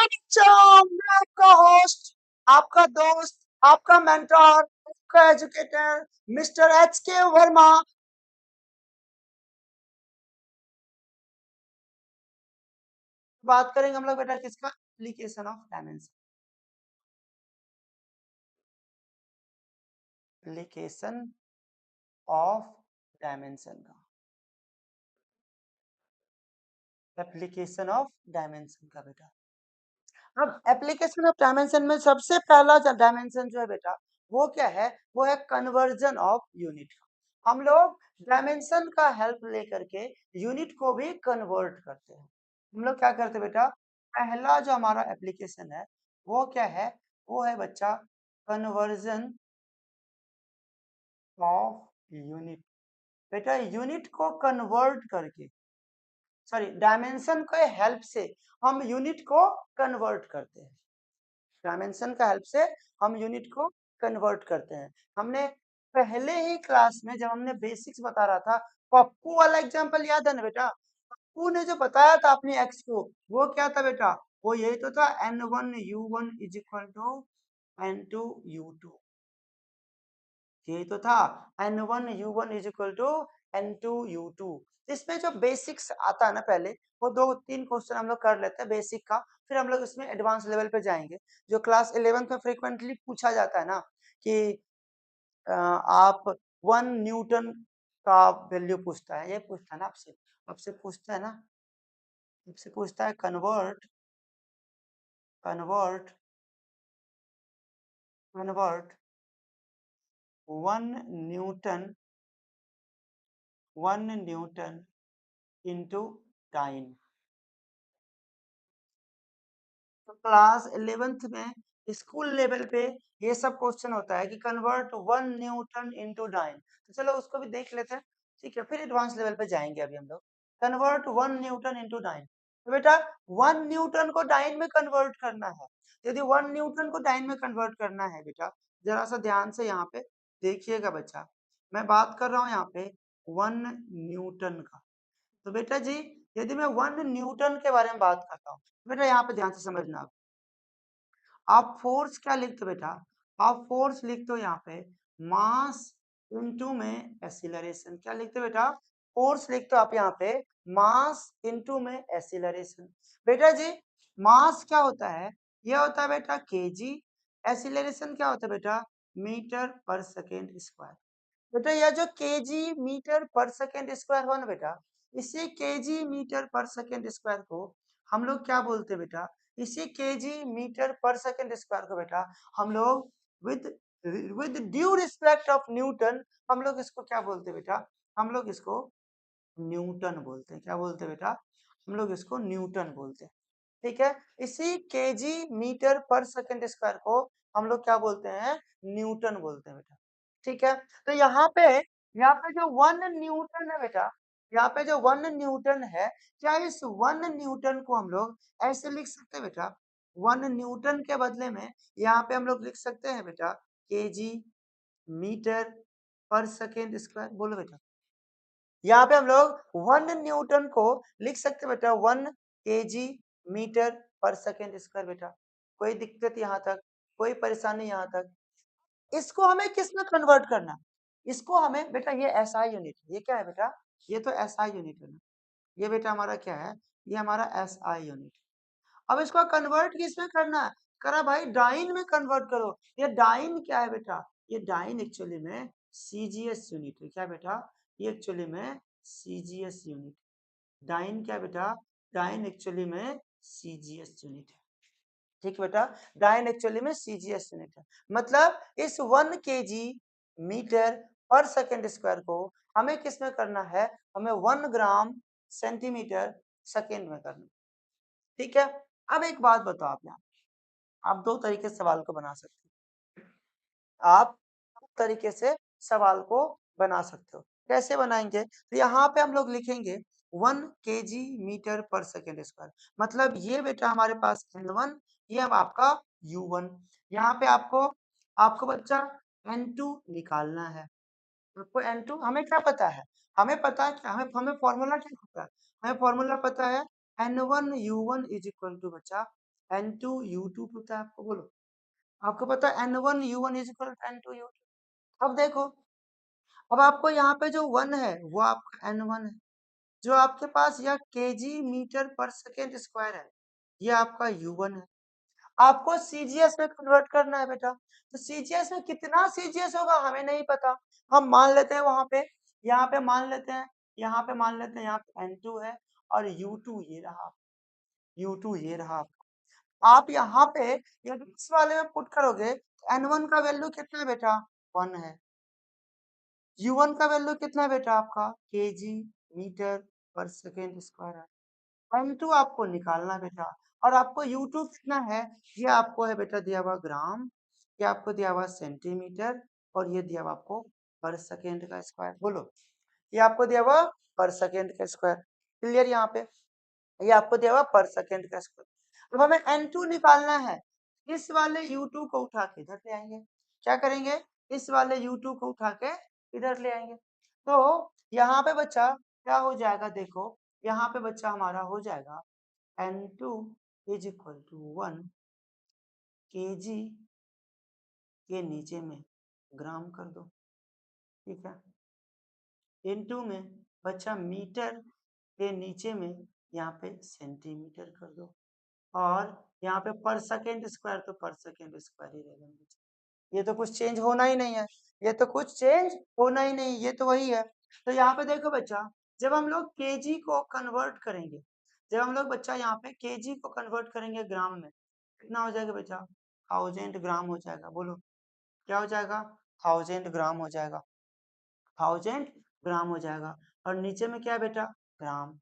हाय बच्चों, मैं आपका होस्ट, आपका दोस्त, आपका मेंटर, आपका एजुकेटर मिस्टर HK वर्मा। बात करेंगे हम लोग बेटा किसका? Application of dimension. Application of dimension का, एप्लीकेशन ऑफ डायमेंशन का बेटा। अब एप्लीकेशन ऑफ डायमेंशन में सबसे पहला डायमेंशन जो है बेटा वो क्या है? वो है कन्वर्जन ऑफ यूनिट। हम लोग डायमेंशन का हेल्प लेकर के यूनिट को भी कन्वर्ट करते हैं। हम लोग क्या करते हैं बेटा? पहला जो हमारा एप्लीकेशन है वो क्या है? वो है बच्चा कन्वर्जन ऑफ यूनिट। बेटा यूनिट को कन्वर्ट करके, सॉरी डायमेंशन के हेल्प से हम यूनिट को कन्वर्ट करते हैं। डायमेंशन का हेल्प से हम यूनिट को कन्वर्ट करते हैं। हमने पहले ही क्लास में जब हमने बेसिक्स बता रहा था, पप्पू वाला एग्जांपल याद है ना बेटा? पप्पू ने जो बताया था अपनी एक्स को, वो क्या था बेटा? वो यही तो था N1U1 is equal to N2U2। यही तो था N1U1 is equal to N2U2। इसमें जो बेसिक्स आता है ना, पहले वो 2-3 क्वेश्चन हम लोग कर लेते हैं बेसिक का, फिर हम लोग इसमें एडवांस लेवल पे जाएंगे। जो क्लास 11th में फ्रीक्वेंटली पूछा जाता है ना कि आप 1 न्यूटन का वैल्यू पूछता है, ये पूछता है ना आपसे, आपसे पूछता है ना, आपसे पूछता है convert convert convert 1 Newton 1 newton into time. तो क्लास 11th में स्कूल लेवल पे ये सब क्वेश्चन होता है कि कन्वर्ट 1 न्यूटन इंटू डाइन। तो चलो उसको भी देख लेते हैं, ठीक है, फिर एडवांस लेवल पे जाएंगे अभी हम लोग। Convert 1 newton into dyne. तो बेटा 1 न्यूटन को डाइन में कन्वर्ट करना है। यदि 1 न्यूटन को डाइन में कन्वर्ट करना है बेटा, जरा सा ध्यान से यहाँ पे देखिएगा बच्चा, मैं बात कर रहा हूँ यहाँ पे 1 न्यूटन का। तो बेटा जी यदि मैं 1 न्यूटन के बारे में बात करता हूँ, बेटा यहाँ पे ध्यान से समझना। आप फोर्स क्या लिखते हो बेटा? आप फोर्स लिखते हो यहाँ पे मास इनटू में एक्सीलरेशन। क्या लिखते हो बेटा? फोर्स लिखते हो आप यहाँ पे मास इनटू में एक्सीलरेशन। बेटा जी मास क्या होता है? यह होता है बेटा केजी। एक्सीलरेशन क्या होता है बेटा? मीटर पर सेकेंड स्क्वायर। बेटा यह जो केजी मीटर पर सेकेंड स्क्वायर हुआ ना बेटा, इसी केजी मीटर पर सेकेंड स्क्वायर को हम लोग क्या बोलते हैं बेटा? इसी केजी मीटर पर सेकेंड स्क्वायर को बेटा हम लोग with with due respect of Newton हम लोग इसको क्या बोलते हैं बेटा? हम लोग इसको न्यूटन बोलते हैं। क्या बोलते हैं बेटा? हम लोग इसको न्यूटन बोलते हैं। ठीक है, इसी केजी मीटर पर सेकेंड स्क्वायर को हम लोग क्या बोलते हैं? न्यूटन बोलते हैं बेटा। ठीक है, तो यहाँ पे जो 1 न्यूटन है बेटा, यहाँ पे जो 1 न्यूटन है, क्या इस 1 न्यूटन को हम लोग ऐसे लिख सकते हैं बेटा? 1 न्यूटन के बदले में यहाँ पे हम लोग लिख सकते हैं बेटा केजी मीटर पर सेकेंड स्क्वायर। बोलो बेटा, यहाँ पे हम लोग 1 न्यूटन को लिख सकते हैं बेटा 1 केजी मीटर पर सेकेंड स्क्वायर। बेटा कोई दिक्कत यहाँ तक? कोई परेशानी यहाँ तक? इसको हमें किस में कन्वर्ट करना? इसको हमें बेटा, ये एसआई यूनिट, ये क्या है बेटा? ये तो एसआई यूनिट है ना, ये बेटा हमारा क्या है? ये हमारा एसआई यूनिट। अब इसको कन्वर्ट किस में करना है? करा भाई डाइन में कन्वर्ट करो। ये डाइन क्या है बेटा? ये डाइन एक्चुअली में सीजीएस यूनिट है। क्या बेटा? ये एक्चुअली में सीजीएस यूनिट। डाइन क्या बेटा? डाइन एक्चुअली में सीजीएस यूनिट है। ठीक बेटा, डाइन एक्चुअली में सीजीएस यूनिट है। मतलब इस 1 केजी मीटर पर सेकेंड स्क्वायर को हमें किस में करना है? हमें 1 ग्राम सेंटीमीटर सेकेंड में करना। ठीक है, अब एक बात बताओ आप, यहाँ आप दो तरीके से सवाल को बना सकते हो। आप दो तरीके से सवाल को बना सकते हो। कैसे बनाएंगे? तो यहाँ पे हम लोग लिखेंगे 1 केजी मीटर पर सेकेंड स्क्वायर। मतलब ये बेटा हमारे पास N1, ये अब आपका U1। यहाँ पे आपको आपको बच्चा N2 निकालना है। आपको N2 हमें क्या पता है? हमें पता है कि हमें हमें फॉर्मूला क्या पता है? हमें फॉर्मूला पता है N1U1 इज इक्वल टू बच्चा N2U2 होता है, आपको बोलो, आपको पता है N1U1 is equal to N2U2। अब देखो, अब आपको यहाँ पे जो 1 है वो आपका N1 है, जो आपके पास यह केजी मीटर पर सेकेंड स्क्वायर है ये आपका U1 है। आपको सीजीएस में कन्वर्ट करना है बेटा, तो सीजीएस में कितना सीजीएस होगा हमें नहीं पता, हम मान लेते हैं वहां पे, यहाँ पे मान लेते हैं, यहाँ पे मान लेते हैं, यहाँ पे N2 है और U2 ये रहा, U2 ये रहा। आप यहाँ पे यदि इस वाले में पुट करोगे तो N1 का वैल्यू कितना है बेटा, 1 है। U1 का वैल्यू कितना है बेटा आपका, केजी मीटर पर सेकेंड स्क्वायर है। M2 आपको निकालना बेटा, और आपको U2 कितना है, ये आपको है बेटा दिया हुआ ग्राम, ये आपको दिया हुआ सेंटीमीटर, और ये दिया हुआ आपको पर सेकेंड का स्क्वायर। बोलो, ये आपको दिया हुआ पर सेकेंड का स्क्वायर। क्लियर यहाँ पे, ये आपको दिया हुआ पर सेकेंड का स्क्वायर। अब हमें N2 निकालना है, इस वाले U2 को उठा के इधर ले आएंगे। क्या करेंगे, इस वाले U2 को उठा के इधर ले आएंगे। तो यहाँ पे बच्चा क्या हो जाएगा, देखो यहाँ पे बच्चा हमारा हो जाएगा N2 is equal to 1 kg के नीचे में ग्राम कर दो, ठीक है, इनटू में बच्चा मीटर के नीचे में यहाँ पे सेंटीमीटर कर दो, और यहाँ पे पर सेकेंड स्क्वायर तो पर सेकेंड स्क्वायर ही रहेगा। ये तो कुछ चेंज होना ही नहीं है, ये तो कुछ चेंज होना ही नहीं, ये तो वही है। तो यहाँ पे देखो बच्चा, जब हम लोग केजी को कन्वर्ट करेंगे, जब हम लोग बच्चा यहाँ पे केजी को कन्वर्ट करेंगे ग्राम में, कितना हो जाएगा बेटा, 1000 ग्राम हो जाएगा। बोलो क्या हो जाएगा, 1000 ग्राम हो जाएगा, 1000 ग्राम हो जाएगा। और नीचे में क्या है बेटा, ग्राम।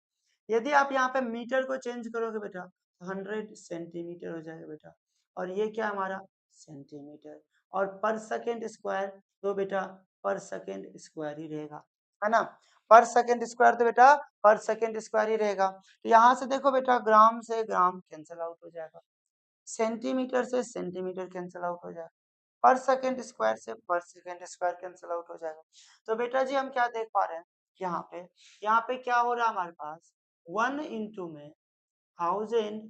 यदि आप यहाँ पे मीटर को चेंज करोगे बेटा, 100 सेंटीमीटर हो जाएगा बेटा, और ये क्या हमारा सेंटीमीटर, और पर सेकेंड स्क्वायर तो बेटा पर सेकेंड स्क्वायर ही रहेगा, है ना, पर सेकेंड स्क्वायर तो बेटा पर सेकेंड स्क्वायर ही रहेगा। तो यहाँ से देखो बेटा, ग्राम से ग्राम कैंसिल आउट हो जाएगा, सेंटीमीटर से सेंटीमीटर कैंसिल आउट हो जाएगा, पर सेकेंड स्क्वायर से पर सेकेंड स्क्वायर कैंसिल आउट हो जाएगा। तो बेटा जी हम क्या देख पा रहे हैं, यहाँ पे क्या हो रहा है हमारे पास, 1 इंटू में 1000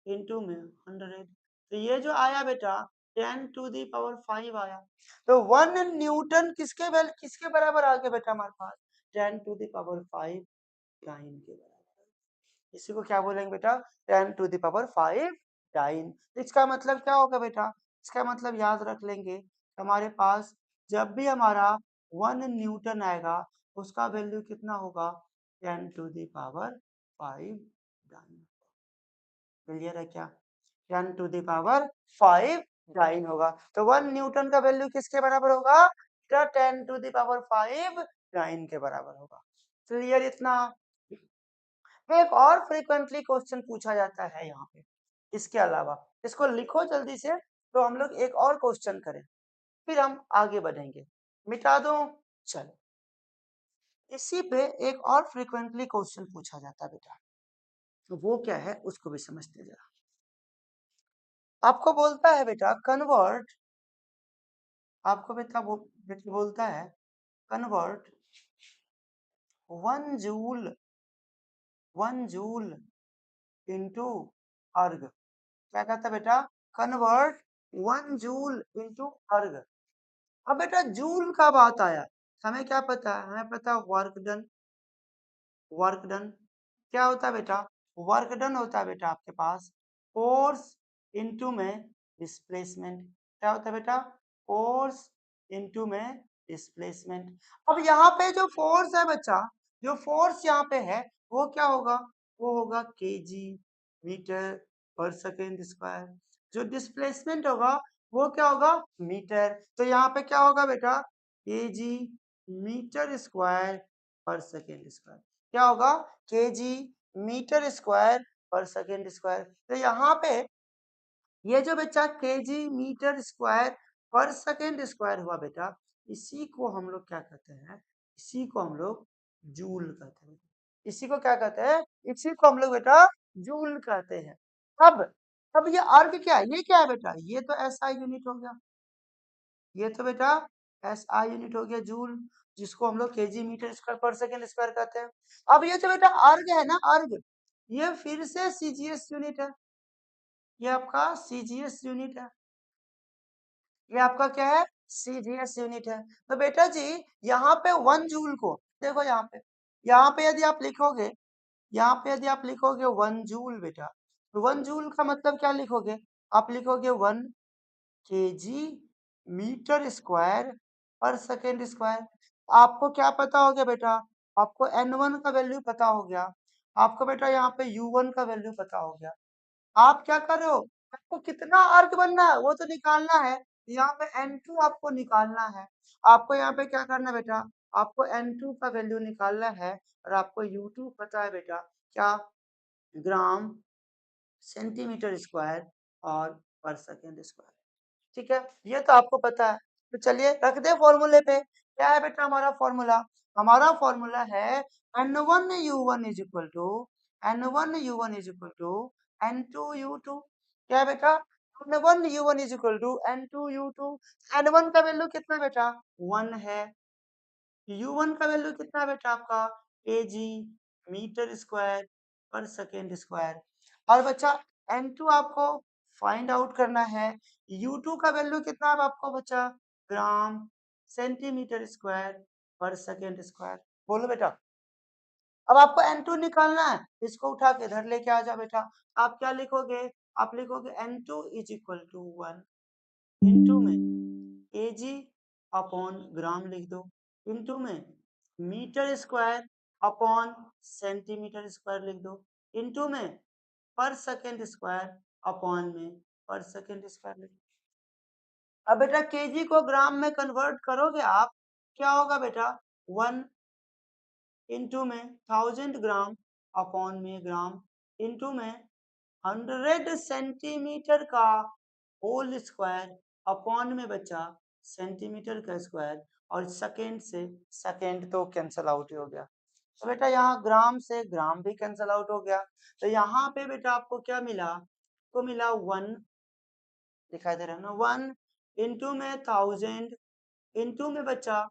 इंटू में 100, तो ये जो आया बेटा 10⁵ आया। तो 1 न्यूटन किसके बराबर आ गया बेटा हमारे पास, 10⁵ डाइन के बराबर। इसी को क्या बोलेंगे बेटा, 10⁵ डाइन। इसका मतलब क्या होगा बेटा, इसका मतलब याद रख लेंगे, हमारे पास जब भी हमारा 1 न्यूटन आएगा उसका वैल्यू कितना होगा, 10⁵ डाइन। क्लियर है क्या, 10⁵ डाइन होगा। तो 1 न्यूटन का वैल्यू किसके बराबर होगा, 10⁵ डाइन के बराबर होगा। क्लियर इतना। एक और फ्रीक्वेंटली क्वेश्चन पूछा जाता है यहाँ पे, इसके अलावा इसको लिखो जल्दी से, तो हम लोग एक और क्वेश्चन करें, फिर हम आगे बढ़ेंगे। मिटा दो, चलो इसी पे एक और फ्रीक्वेंटली क्वेश्चन पूछा जाता है बेटा, तो वो क्या है उसको भी समझते जरा। आपको बोलता है बेटा कन्वर्ट, आपको बेटा बोलता है कन्वर्ट 1 जूल इंटू अर्ग। क्या कहता है बेटा, कन्वर्ट 1 जूल इंटू अर्ग। अब बेटा जूल का बात आया, हमें क्या पता है, हमें पता है वर्क डन, वर्क डन क्या होता है बेटा, वर्क डन होता है बेटा आपके पास फोर्स इनटू में डिस्प्लेसमेंट। क्या होता है बेटा, फोर्स इनटू में डिस्प्लेसमेंट। अब यहाँ पे जो फोर्स है बच्चा, जो फोर्स यहाँ पे है वो क्या होगा, वो होगा केजी मीटर पर सेकेंड स्क्वायर। जो डिस्प्लेसमेंट होगा वो क्या होगा, मीटर। तो यहाँ पे क्या होगा बेटा, केजी मीटर स्क्वायर पर सेकेंड स्क्वायर। क्या होगा, केजी मीटर स्क्वायर पर सेकेंड स्क्वायर। तो यहाँ पे ये जो बच्चा केजी मीटर स्क्वायर पर सेकेंड स्क्वायर हुआ बेटा, इसी को हम लोग क्या कहते हैं, इसी को हम लोग जूल कहते हैं। इसी को क्या कहते हैं, इसी को हम लोग बेटा जूल कहते हैं। अब ये अर्ग क्या है, ये क्या है बेटा, ये तो एसआई यूनिट हो गया, ये तो बेटा एसआई यूनिट हो गया जूल, जिसको हम लोग केजी मीटर स्क्वायर पर सेकेंड स्क्वायर कहते हैं। अब ये जो बेटा अर्ग है ना, अर्ग, ये फिर से सीजीएस यूनिट है, ये आपका सीजीएस यूनिट है। ये आपका क्या है? सीजीएस यूनिट है। तो बेटा जी यहाँ पे 1 जूल को देखो, यहाँ पे यदि आप लिखोगे, यहाँ पे यदि आप लिखोगे 1 जूल बेटा, तो 1 जूल का मतलब क्या लिखोगे? आप लिखोगे 1 kg मीटर स्क्वायर पर सेकेंड स्क्वायर। आपको क्या पता हो गया बेटा? आपको N1 का वैल्यू पता हो गया, आपको बेटा यहाँ पे U1 का वैल्यू पता हो गया। आप क्या कर रहे हो? आपको कितना अर्क बनना है वो तो निकालना है। यहाँ पे N2 आपको निकालना है। आपको यहाँ पे क्या करना है बेटा? आपको N2 का वैल्यू निकालना है, और आपको U2 पता है बेटा क्या? ग्राम सेंटीमीटर स्क्वायर और पर सेकेंड स्क्वायर। ठीक है, ये तो आपको पता है। तो चलिए रख दे फॉर्मूले पे। क्या है बेटा हमारा फॉर्मूला? हमारा फॉर्मूला है N1 U1 is equal to N1 U1 is equal to N2 U2। क्या है बेटा? N1 U1 is equal to N2 U2। N1 का वैल्यू कितना बेटा? 1 है। U1 का वैल्यू कितना है बेटा आपका? kg मीटर स्क्वायर पर सेकेंड स्क्वायर। और बच्चा N2 आपको फाइंड आउट करना है। U2 का वैल्यू कितना है आपको बच्चा? ग्राम सेंटीमीटर स्क्वायर पर सेकेंड स्क्वायर। बोलो बेटा। अब आपको N2 निकालना है, इसको उठा के इधर लेके आ जाओ बेटा। आप क्या लिखोगे? आप लिखोगे N2 is equal to 1 into में kg अपॉन ग्राम लिख दो, इंटू में metre square upon centimetre square लिख दो, इंटू में पर सेकेंड स्क्वायर अपॉन में पर सेकेंड स्क्वायर लिख दो। अब बेटा केजी को ग्राम में कन्वर्ट करोगे आप, क्या होगा बेटा? 1 इंटू में 1000 ग्राम अपॉन में ग्राम, इंटू में 100 सेंटीमीटर का होल स्क्वायर अपॉन में बचा सेंटीमीटर का स्क्वायर, और सेकेंड से सेकेंड तो कैंसल आउट हो गया। तो बेटा यहाँ ग्राम से ग्राम भी कैंसल आउट हो गया। तो यहाँ पे बेटा आपको क्या मिला? तो मिला 1, दिखाई दे रहा है ना? 1 इंटू में 1000 इंटू में बचा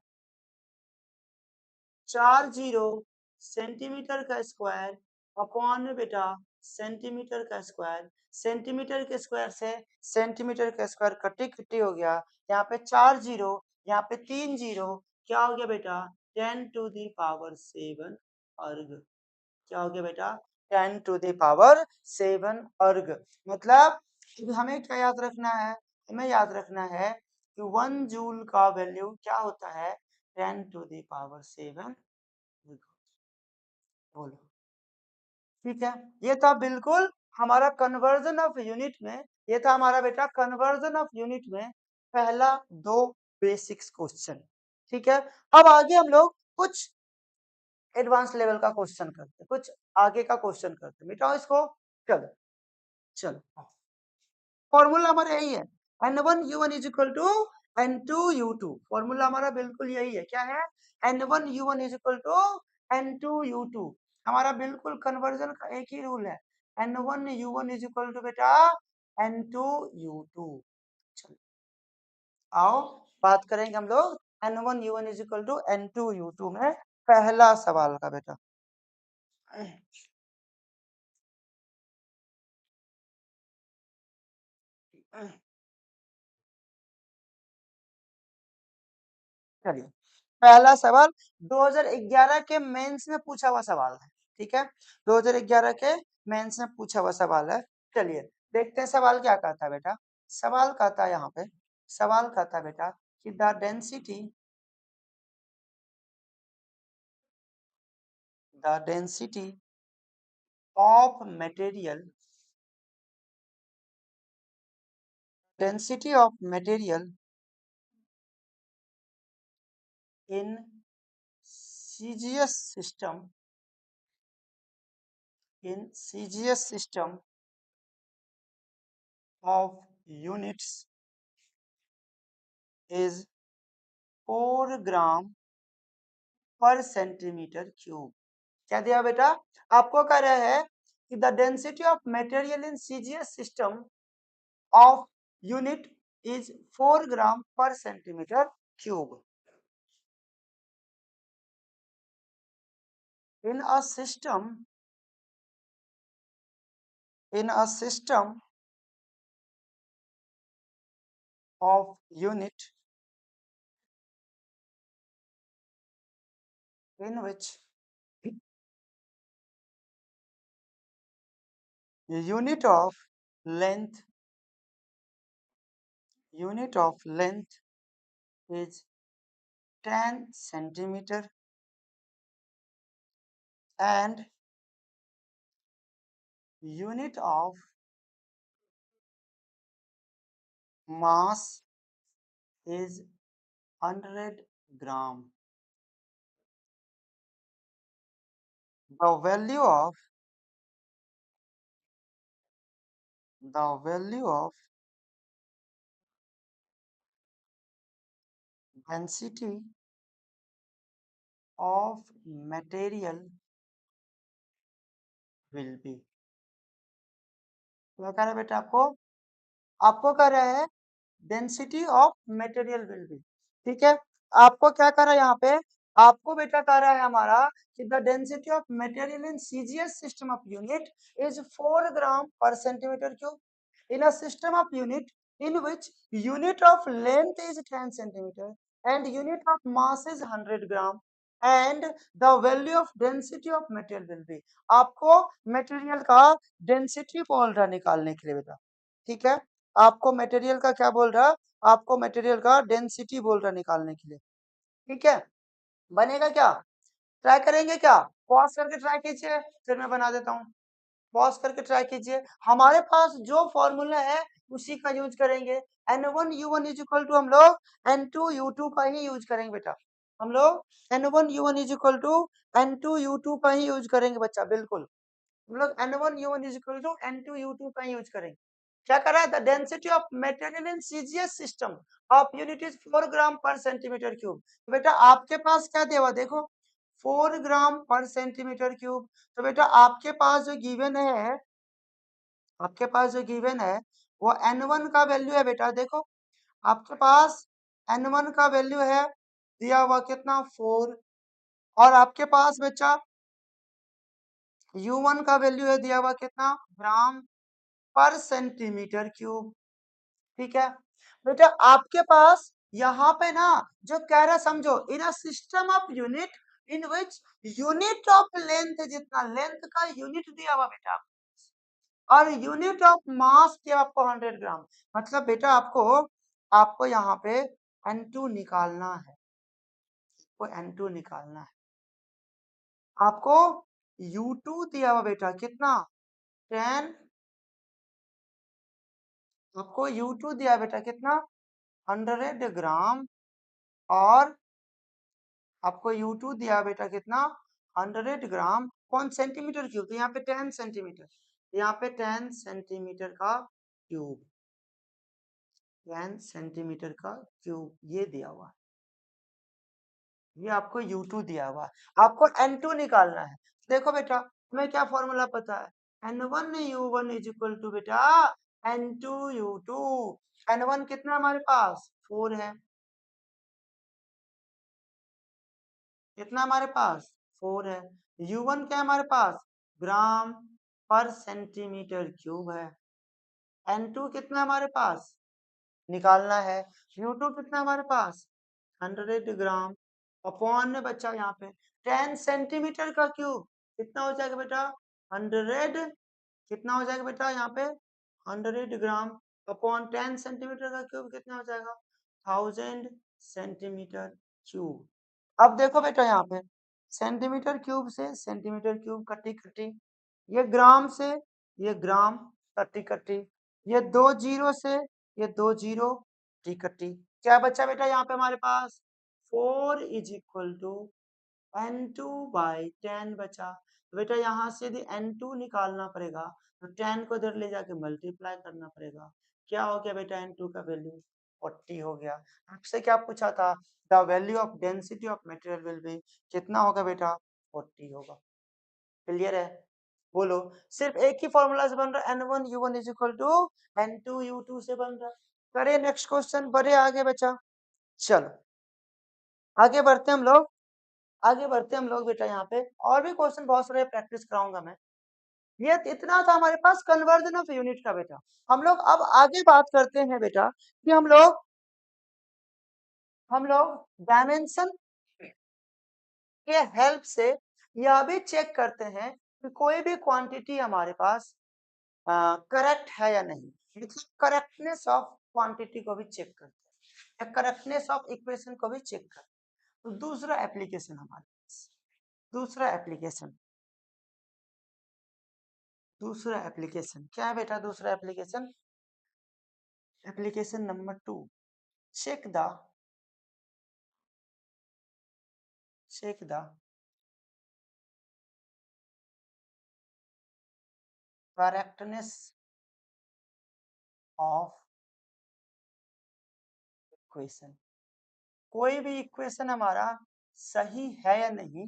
40 सेंटीमीटर का स्क्वायर अपॉन में बेटा सेंटीमीटर का स्क्वायर। सेंटीमीटर के स्क्वायर से सेंटीमीटर का स्क्वायर कट्टी कट्टी हो गया। यहाँ पे 4 0, यहाँ पे 3 0, क्या हो गया बेटा? 10⁻⁷ अर्ग। क्या हो गया बेटा? 10⁻⁷ अर्ग। मतलब हमें क्या याद रखना है? हमें याद रखना है कि 1 जूल का वैल्यू क्या होता है? 10⁻⁷। बोलो। ठीक है, ये था बिल्कुल हमारा कन्वर्जन ऑफ यूनिट में, ये था हमारा बेटा कन्वर्जन ऑफ यूनिट में पहला 2 बेसिक्स क्वेश्चन। ठीक है, अब आगे हम लोग कुछ एडवांस लेवल का क्वेश्चन करते हैं, कुछ आगे का क्वेश्चन करते हैं। मिटाओ इसको। चलो चलो, फॉर्मूला हमारा यही है, N1 U1 is equal to N2 U2। Formula हमारा बिल्कुल यही है। क्या है? N1 U1 is equal to N2 U2। हमारा बिल्कुल कन्वर्जन का एक ही रूल है, N1 U1 is equal to बेटा N2 U2। चलो आओ बात करेंगे हम लोग N1 U1 is equal to N2 U2 में पहला सवाल का बेटा। चलिए, पहला सवाल 2011 के मेंस में पूछा हुआ सवाल है। ठीक है, 2011 के मेंस में पूछा हुआ सवाल है। चलिए देखते हैं सवाल क्या कहता है बेटा। सवाल कहता है यहाँ पे, सवाल कहता है बेटा कि the density of material, density of material in CGS system, in CGS system of units is 4 ग्राम पर सेंटीमीटर क्यूब। क्या दिया बेटा? आपको कह रहे हैं कि the density of material in CGS system of unit is 4 ग्राम पर centimetre cube. In a system of unit in which unit of length is 10 centimeter and unit of mass is 100 gram. The value of density of material will be, क्या कह रहा है बेटा आपको कह रहा है density of material will be, ठीक है। आपको क्या कर रहा है यहाँ पे, आपको बेटा कह रहा है हमारा कि the density of material in CGS system of unit is 4 ग्राम पर centimetre cube in a system of unit in which unit of length is 10 centimeter and unit of mass is 100 gram and the value of density of material will be, आपको material का density बोल रहा निकालने के लिए बेटा, ठीक है। आपको मटेरियल का क्या बोल रहा, आपको मटेरियल का डेंसिटी बोल रहा निकालने के लिए, ठीक है। बनेगा क्या, ट्राई करेंगे क्या, पॉज करके ट्राई कीजिए फिर मैं बना देता हूँ। पॉज करके ट्राई कीजिए, हमारे पास जो फॉर्मूला है उसी का यूज करेंगे। N1U1 इज इक्वल टू हम लोग N2U2 का ही यूज करेंगे बेटा, हम लोग N1U1 is equal to N2U2 का ही यूज करेंगे बच्चा, बिल्कुल हम लोग N1U1 is equal to N2U2 का ही यूज करेंगे। क्या कर रहा है, the density of material in CGS system of unit is 4 ग्राम पर सेंटीमीटर क्यूब। तो बेटा आपके पास क्या देवा देखो 4 ग्राम पर सेंटीमीटर क्यूब, तो बेटा आपके पास जो गिवन है, आपके पास जो गिवन है वो N1 का वैल्यू है बेटा, देखो आपके पास N1 का वैल्यू है दिया हुआ कितना 4 और आपके पास बच्चा U1 का वैल्यू है दिया हुआ कितना ग्राम पर सेंटीमीटर क्यूब, ठीक है। बेटा आपके पास यहाँ पे ना जो कह रहा समझो in a system of unit in which unit of length, जितना लेंथ का यूनिट दिया हुआ बेटा और यूनिट ऑफ मास दिया आपको 100 ग्राम, मतलब बेटा आपको आपको यहाँ पे N2 निकालना है, वो N2 निकालना है। आपको U2 दिया हुआ बेटा कितना 10, आपको U2 दिया बेटा कितना 100 ग्राम और आपको U2 दिया बेटा कितना 100 ग्राम कौन सेंटीमीटर क्यूब, तो यहाँ पे 10 सेंटीमीटर, यहाँ पे 10 सेंटीमीटर का क्यूब, 10 सेंटीमीटर का क्यूब ये दिया हुआ, ये आपको U2 दिया हुआ, आपको N2 निकालना है। देखो बेटा हमें क्या फॉर्मूला पता है N1U1 इज इक्वल टू बेटा N2U2, N1 कितना हमारे पास 4 है, कितना हमारे पास 4 है, U1 क्या हमारे पास ग्राम पर सेंटीमीटर क्यूब है, N2 कितना हमारे पास निकालना है, U2 कितना हमारे पास 100 ग्राम अपॉन में बच्चा यहाँ पे 10 सेंटीमीटर का क्यूब कितना हो जाएगा बेटा 100, कितना हो जाएगा बेटा यहाँ पे 100 ग्राम अपॉन 10 सेंटीमीटर का क्यूब कितना हो जाएगा 1000 सेंटीमीटर क्यूब। अब देखो बेटा यहाँ पे सेंटीमीटर क्यूब से सेंटीमीटर क्यूब कटी कटी, ये ग्राम से ये ग्राम कटी कटी, ये 2 जीरो से ये 2 जीरो कटी कटी, क्या बचा बेटा यहाँ पे हमारे पास 4 इज इक्वल टू N2/10 बचा, तो बेटा यहाँ से यदि N2 निकालना पड़ेगा तो 10 को इधर ले जाके मल्टीप्लाई करना पड़ेगा, क्या हो गया बेटा N2 का वैल्यू 40 हो गया। आपसे क्या पूछा था the value of density of material will be, कितना होगा बेटा 40 होगा, क्लियर है। बोलो सिर्फ एक ही फॉर्मूला से बन रहा है N1U1 is equal to N2U2 से बन रहा है। करे नेक्स्ट क्वेश्चन, बढ़े आगे बचा, चलो आगे बढ़ते हम लोग, आगे बढ़ते हम लोग बेटा यहाँ पे और भी क्वेश्चन बहुत सारे प्रैक्टिस कराऊंगा मैं। ये इतना था हमारे पास कन्वर्जन ऑफ यूनिट का बेटा। हम लोग अब आगे बात करते हैं बेटा कि हम लोग हम लोग डायमेंशन के हेल्प से यह भी चेक करते हैं कि कोई भी क्वांटिटी हमारे पास करेक्ट है या नहीं, मतलब करेक्टनेस ऑफ क्वांटिटी को भी चेक करते हैं, करेक्टनेस ऑफ इक्वेशन को भी चेक करते हैं। तो दूसरा एप्लीकेशन हमारे पास, दूसरा एप्लीकेशन, दूसरा एप्लीकेशन क्या है बेटा? दूसरा application, application number 2, check the check the correctness of equation। कोई भी इक्वेशन हमारा सही है या नहीं,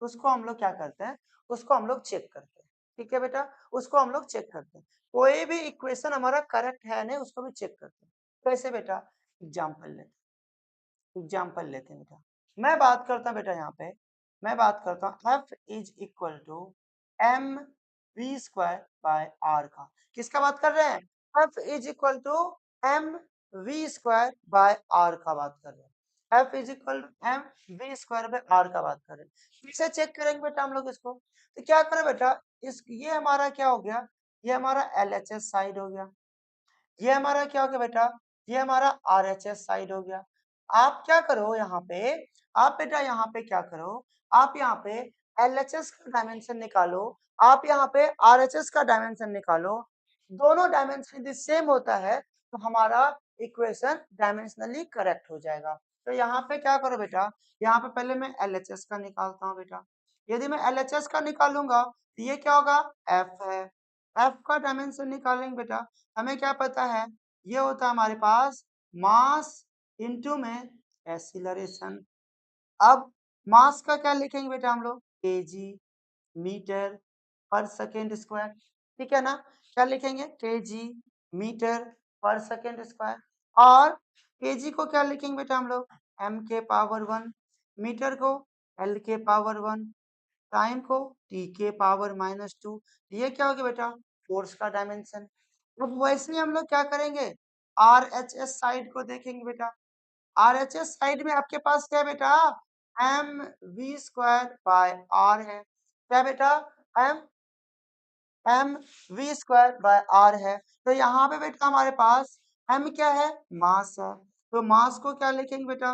उसको हम लोग क्या करते हैं? उसको हम लोग चेक करते हैं। ठीक है बेटा, उसको हम लोग चेक करते हैं। कोई भी इक्वेशन हमारा करेक्ट है नहीं, उसको भी चेक करते हैं। कैसे बेटा? एग्जाम्पल लेते हैं, एग्जाम्पल लेते हैं बेटा। मैं बात करता हूँ बेटा, यहाँ पे मैं बात करता हूँ F is equal to M V square by R का। किसका बात कर रहे हैं? F is equal to M V square by R का बात कर रहे हैं। F is equal to M V square by R का बात कर रहे हैं। किसे चेक करेंगे बेटा हम लोग इसको? तो क्या करें बेटा, इस ये हमारा क्या हो गया? ये हमारा एलएचएस साइड हो गया। ये हमारा क्या हो गया बेटा? ये हमारा आरएचएस साइड हो गया। आप क्या करो यहाँ पे, आप बेटा यहाँ पे क्या करो, आप यहाँ पे एलएचएस का डायमेंशन निकालो, आप यहाँ पे आरएचएस का डायमेंशन निकालो। दोनों डायमेंशन यदि सेम होता है तो हमारा इक्वेशन डायमेंशनली करेक्ट हो जाएगा। तो यहाँ पे क्या करो बेटा, यहाँ पे पहले मैं एलएचएस का निकालता हूँ बेटा। यदि मैं एलएचएस का निकालूंगा तो ये क्या होगा? एफ है। एफ का डायमेंशन निकालेंगे बेटा, हमें क्या पता है? ये होता है हमारे पास मास इनटू में एक्सीलरेशन। अब मास का क्या लिखेंगे बेटा हम लोग? केजी मीटर पर सेकेंड स्क्वायर। ठीक है ना? क्या लिखेंगे? केजी मीटर पर सेकेंड स्क्वायर। और केजी को क्या लिखेंगे बेटा हम लोग? एम के पावर 1, मीटर को एल के पावर 1, टाइम को टी के पावर -2। ये क्या हो गया बेटा? फोर्स का डायमेंशन। अब वैसे ही हम लोग क्या करेंगे? आर एच एस साइड को देखेंगे बेटा। आर एच एस साइड में आपके पास क्या है बेटा? M V square by R है। क्या बेटा? M M V square by R है। तो यहाँ पे बेटा हमारे पास एम क्या है? मास है। तो मास को क्या लिखेंगे बेटा?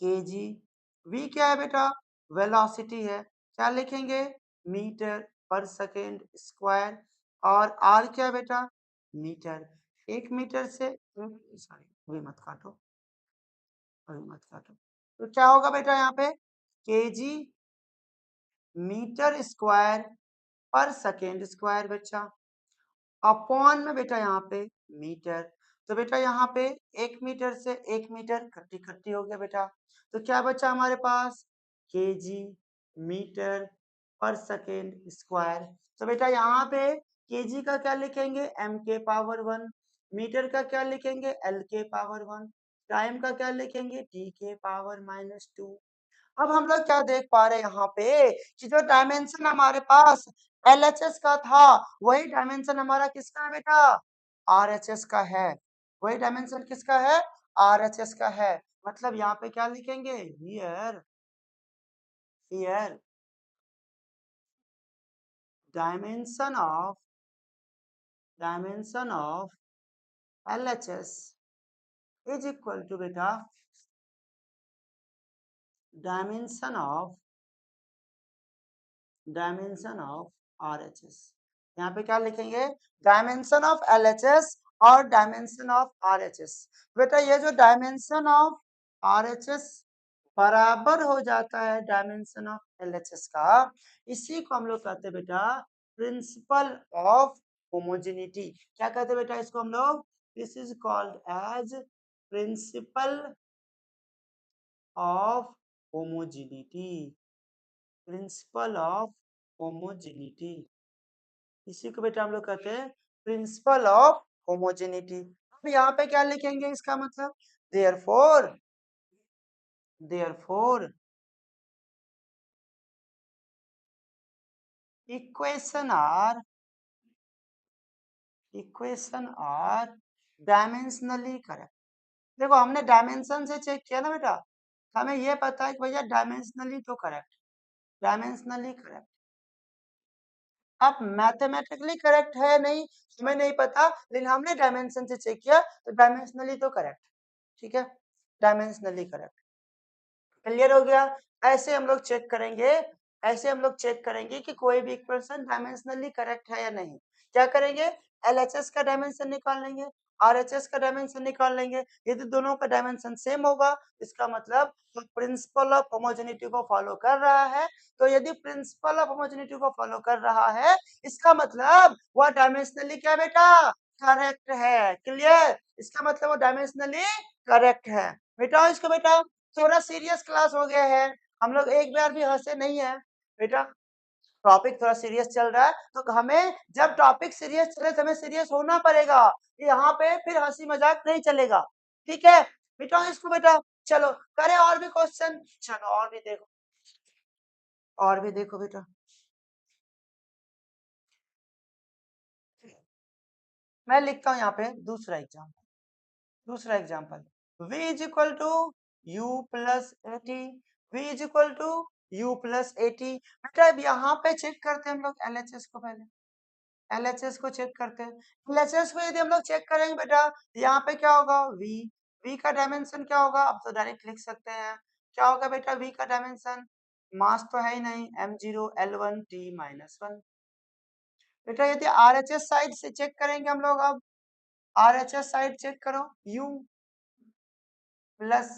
केजी। वी क्या है बेटा? वेलोसिटी है। क्या लिखेंगे? मीटर पर सेकेंड स्क्वायर। और आर क्या है बेटा? मीटर। एक मीटर से सॉरी, अभी मत काटो, अभी मत काटो। तो क्या होगा बेटा यहाँ पे? केजी मीटर स्क्वायर पर सेकेंड स्क्वायर बच्चा, अपॉन में बेटा यहाँ पे मीटर। तो बेटा यहाँ पे 1 मीटर से 1 मीटर कट्टी कट्टी हो गया बेटा। तो क्या बचा हमारे पास? केजी मीटर पर सेकेंड स्क्वायर। तो बेटा यहाँ पे केजी का क्या लिखेंगे? एम के पावर 1, मीटर का क्या लिखेंगे? एल के पावर 1, टाइम का क्या लिखेंगे? टी के पावर -2। अब हम लोग क्या देख पा रहे हैं यहाँ पे कि जो डायमेंशन हमारे पास एलएचएस का था, वही डायमेंशन हमारा किसका है बेटा? आरएचएस का है। वही डायमेंशन किसका है? आरएचएस का है। मतलब यहाँ पे क्या लिखेंगे? Here, here dimension of, dimension of LHS is equal to बेटा dimension of, dimension of RHS. यहाँ पे क्या लिखेंगे? डायमेंशन ऑफ एलएचएस और डायमेंशन ऑफ आरएचएस। बेटा ये जो डायमेंशन ऑफ आरएचएस बराबर हो जाता है डायमेंशन ऑफ एलएचएस का, इसी को हम लोग कहते हैं बेटा प्रिंसिपल ऑफ होमोजेनिटी। क्या कहते हैं बेटा इसको हम लोग? This is called as principle of homogeneity, principle of homogeneity. इसी को बेटा हम लोग कहते हैं प्रिंसिपल ऑफ होमोजेनिटी। अब यहाँ पे क्या लिखेंगे इसका मतलब? Therefore, therefore equation are, equation are dimensionally correct. देखो हमने डायमेंशन से चेक किया ना बेटा, हमें ये पता है कि भैया डायमेंशनली तो करेक्ट, डायमेंशनली करेक्ट। अब मैथमेटिकली करेक्ट है नहीं हमें नहीं पता, लेकिन हमने डायमेंशन से चेक किया तो डायमेंशनली तो करेक्ट, ठीक है, डायमेंशनली करेक्ट। क्लियर हो गया। ऐसे हम लोग चेक करेंगे, ऐसे हम लोग चेक करेंगे कि कोई भी इक्वेशन डायमेंशनली करेक्ट है या नहीं। क्या करेंगे, एलएचएस का डायमेंशन निकाल लेंगे, आरएचएस का डायमेंशन निकाल लेंगे। यदि दोनों का डायमेंशन सेम होगा इसका मतलब तो प्रिंसिपल ऑफ होमोजेनिटी को फॉलो कर रहा है। तो यदि प्रिंसिपल ऑफ होमोजेनिटी को फॉलो कर रहा है इसका मतलब वह डायमेंशनली क्या बेटा, करेक्ट है। क्लियर, इसका मतलब वो डायमेंशनली करेक्ट है। बेटा इसको बेटा थोड़ा सीरियस क्लास हो गया है, हम लोग एक बार भी हंसे नहीं है बेटा, टॉपिक थोड़ा सीरियस चल रहा है तो हमें जब टॉपिक सीरियस चले तो हमें सीरियस होना पड़ेगा, यहाँ पे फिर हंसी मजाक नहीं चलेगा, ठीक है बेटा। इसको बेटा चलो करे और भी क्वेश्चन, चलो और भी देखो, और भी देखो बेटा। मैं लिखता हूँ यहाँ पे दूसरा एग्जाम्पल, दूसरा example v is equal to U plus AT, v is equal to U plus AT. बेटा अब यहाँ पे चेक करते हैं हम लोग एलएचएस को, पहले एलएचएस को चेक करते हैं। एलएचएस को यदि हम लोग चेक करेंगे बेटा यहाँ पे क्या होगा, v, v का डायमेंशन क्या होगा, अब तो डायरेक्ट लिख सकते हैं क्या होगा बेटा, v का डायमेंशन मास तो है ही नहीं, m0 l1 t माइनस 1। बेटा यदि आरएचएस साइड से चेक करेंगे हम लोग, अब आरएचएस साइड चेक करो, u प्लस